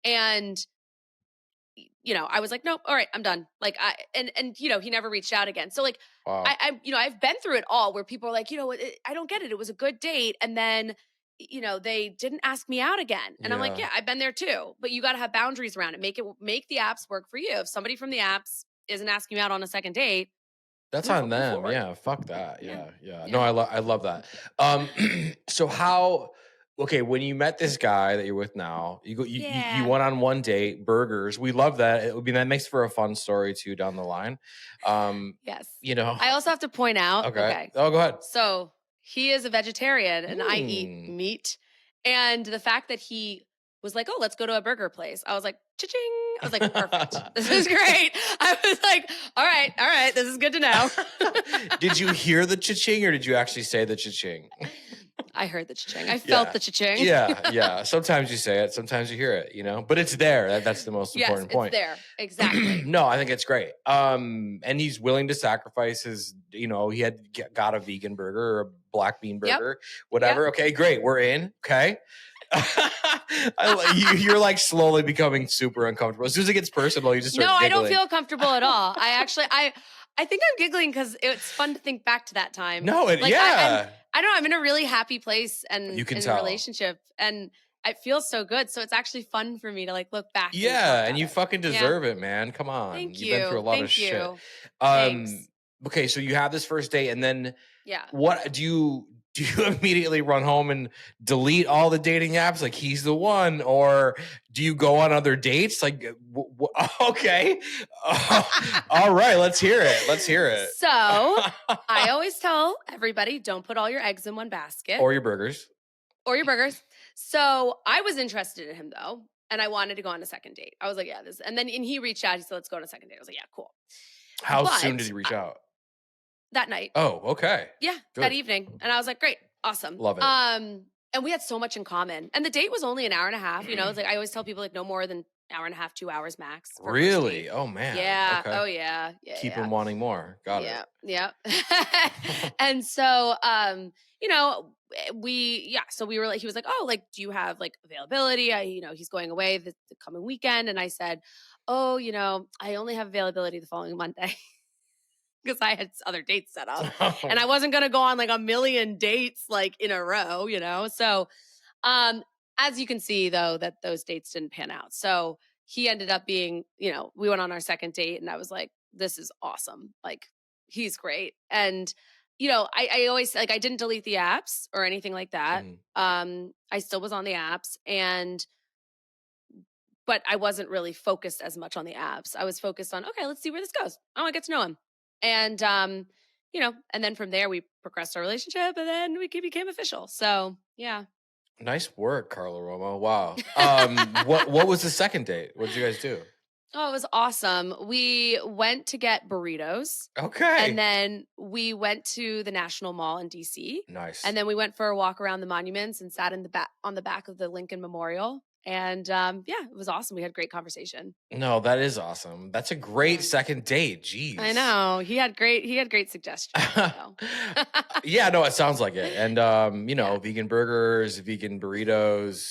And I was like, nope, all right, I'm done. Like, he never reached out again. So like, wow. I've been through it all where people are like, I don't get it. It was a good date. And then, they didn't ask me out again. And I'm like, yeah, I've been there too, but you got to have boundaries around it. Make the apps work for you. If somebody from the apps isn't asking you out on a second date, that's on them. Forward. Yeah. Fuck that. Yeah. No, I love that. So when you met this guy that you're with now, you went on one date, burgers. We love that. That makes for a fun story too down the line. Yes. I also have to point out. Okay. Oh, go ahead. So he is a vegetarian and I eat meat. And the fact that he was like, oh, let's go to a burger place. I was like, cha-ching. I was like, perfect. This is great. I was like, all right. This is good to know. Did you hear the cha-ching or did you actually say the cha-ching? I heard the cha-ching. I felt the cha-ching. Yeah. Sometimes you say it, sometimes you hear it, but it's there. That's the most important point. It's there. Exactly. No, I think it's great. And he's willing to sacrifice his, he had got a vegan burger or a black bean burger, whatever. Yep. Okay, great. We're in. Okay. You're like slowly becoming super uncomfortable. As soon as it gets personal, you just start giggling. I don't feel comfortable at all. I think I'm giggling because it's fun to think back to that time. No, I don't know. I'm in a really happy place and you can in tell. a relationship, and it feels so good. So it's actually fun for me to like look back. And you fucking deserve it, man. Come on. Thank You've been through a lot of shit. Thanks. Okay, so you have this first date, and then what do you immediately run home and delete all the dating apps like he's the one, or do you go on other dates? Like, okay, all right, let's hear it. So I always tell everybody, don't put all your eggs in one basket or your burgers. So I was interested in him though. and I wanted to go on a second date. I was like, yeah, and he reached out. He said, let's go on a second date. I was like, yeah, cool. How soon did he reach out? That night. Oh, okay. Yeah, Good. that evening. And I was like, great, awesome. Love it. And we had so much in common. And the date was only an hour and a half. You know, it's like I always tell people like no more than hour and a half, 2 hours max. Really? Oh man. Yeah. Okay. Oh yeah. Keep him wanting more. Got it. Yeah. And so, you know, so we were like, he was like, oh, like, do you have like availability? He's going away the coming weekend. And I said, oh, I only have availability the following Monday. Because I had other dates set up and I wasn't going to go on like a million dates like in a row, So, as you can see though, that those dates didn't pan out. So he ended up being, we went on our second date and I was like, this is awesome. Like he's great. And, I always like, I didn't delete the apps or anything like that. I still was on the apps but I wasn't really focused as much on the apps. I was focused on, okay, let's see where this goes. I want to get to know him. And, and then from there we progressed our relationship and then we became official. So yeah. Nice work, Carla Romo. Wow. What was the second date? What did you guys do? Oh, it was awesome. We went to get burritos. Okay. And then we went to the National Mall in DC. Nice. And then we went for a walk around the monuments and sat on the back of the Lincoln Memorial. And it was awesome. We had great conversation. No, that is awesome. That's a great second date. Jeez. I know. He had great suggestions. So. Yeah, no, it sounds like it. And vegan burgers, vegan burritos.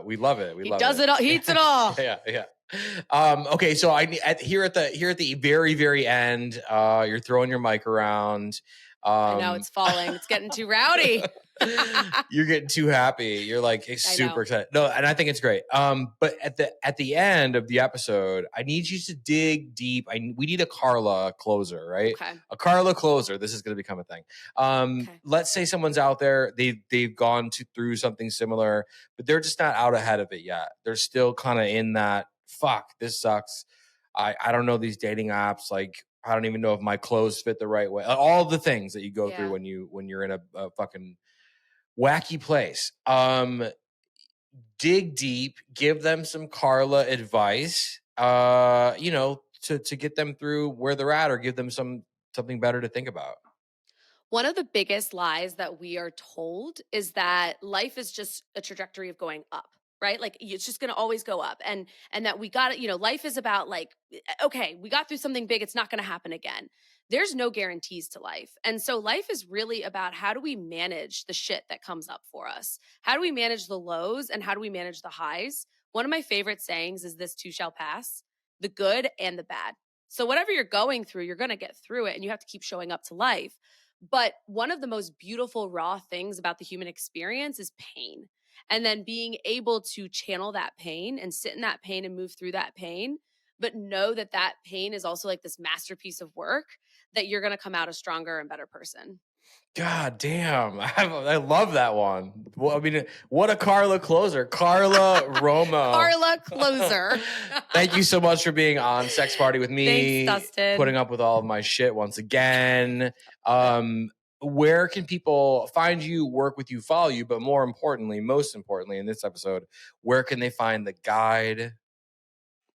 We love it. He does it all. He eats it all. Yeah. Okay, so here at the very, very end, you're throwing your mic around. I know it's falling. It's getting too rowdy. You're getting too happy. You're like super excited. No, and I think it's great. But at the end of the episode, I need you to dig deep. We need a Carla closer, right? Okay. A Carla closer. This is going to become a thing. Okay. Let's say someone's out there. They've gone through something similar, but they're just not out ahead of it yet. They're still kind of in that. Fuck, this sucks. I don't know these dating apps. Like, I don't even know if my clothes fit the right way. All the things that you go through when you're in a fucking wacky place. Dig deep, give them some Carla advice, to get them through where they're at or give them something better to think about. One of the biggest lies that we are told is that life is just a trajectory of going up. Right? Like it's just going to always go up and that we got it, life is about like, okay, we got through something big. It's not going to happen again. There's no guarantees to life. And so life is really about how do we manage the shit that comes up for us? How do we manage the lows and how do we manage the highs? One of my favorite sayings is this too shall pass, the good and the bad. So whatever you're going through, you're going to get through it and you have to keep showing up to life. But one of the most beautiful raw things about the human experience is pain. And then being able to channel that pain and sit in that pain and move through that pain, but know that that pain is also like this masterpiece of work that you're going to come out a stronger and better person. God damn. I love that one. Well, I mean, what a Carla closer. Carla Romo. Carla closer. Thank you so much for being on Sex Party with me. Thanks, Dustin. Putting up with all of my shit once again. Where can people find you, work with you, follow you? But most importantly in this episode, where can they find the guide?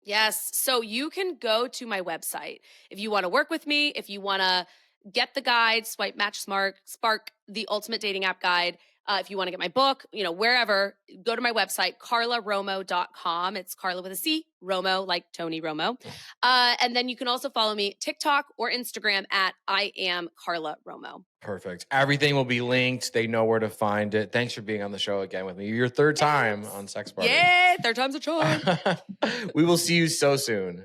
Yes. So you can go to my website. If you want to work with me, if you want to get the guide, Swipe, Match, Spark, the ultimate dating app guide. If you want to get my book, wherever, go to my website, carlaromo.com. It's Carla with a C, Romo, like Tony Romo. And then you can also follow me TikTok or Instagram at I am Carla Romo. Perfect. Everything will be linked. They know where to find it. Thanks for being on the show again with me. Your third time on Sex Party. Yeah, third time's a charm. We will see you so soon.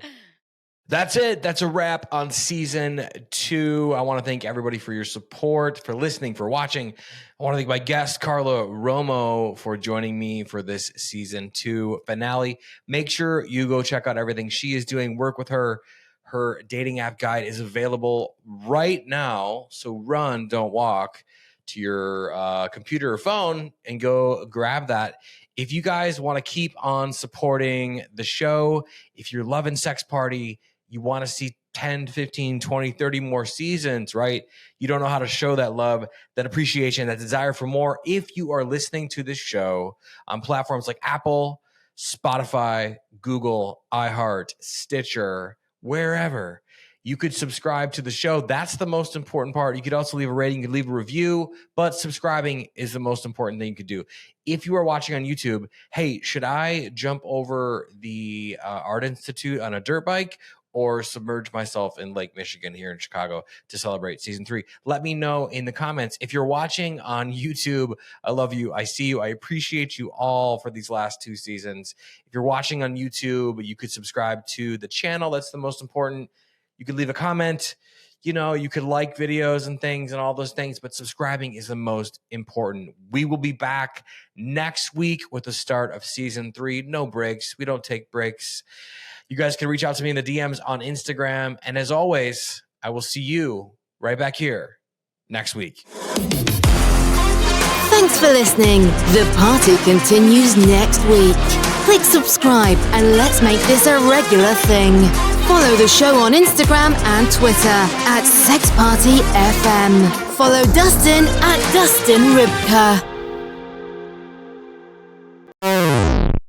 That's it. That's a wrap on season 2. I want to thank everybody for your support, for listening, for watching. I want to thank my guest, Carla Romo, for joining me for this season 2 finale. Make sure you go check out everything she is doing. Work with her. Her dating app guide is available right now. So run, don't walk to your computer or phone and go grab that. If you guys want to keep on supporting the show, if you're loving Sex Party, you want to see 10, 15, 20, 30 more seasons, right? You don't know how to show that love, that appreciation, that desire for more. If you are listening to this show on platforms like Apple, Spotify, Google, iHeart, Stitcher, wherever. You could subscribe to the show. That's the most important part. You could also leave a rating, you could leave a review, but subscribing is the most important thing you could do. If you are watching on YouTube, hey, should I jump over the Art Institute on a dirt bike or submerge myself in Lake Michigan here in Chicago to celebrate season 3? Let me know in the comments. If you're watching on YouTube, I love you. I see you. I appreciate you all for these last 2 seasons. If you're watching on YouTube, you could subscribe to the channel. That's the most important. You could leave a comment, you could like videos and things and all those things, but subscribing is the most important. We will be back next week with the start of season 3. No breaks. We don't take breaks. You guys can reach out to me in the DMs on Instagram. And as always, I will see you right back here next week. Thanks for listening. The party continues next week. Click subscribe and let's make this a regular thing. Follow the show on Instagram and Twitter at SexPartyFM. Follow Dustin at Dustin Rybka.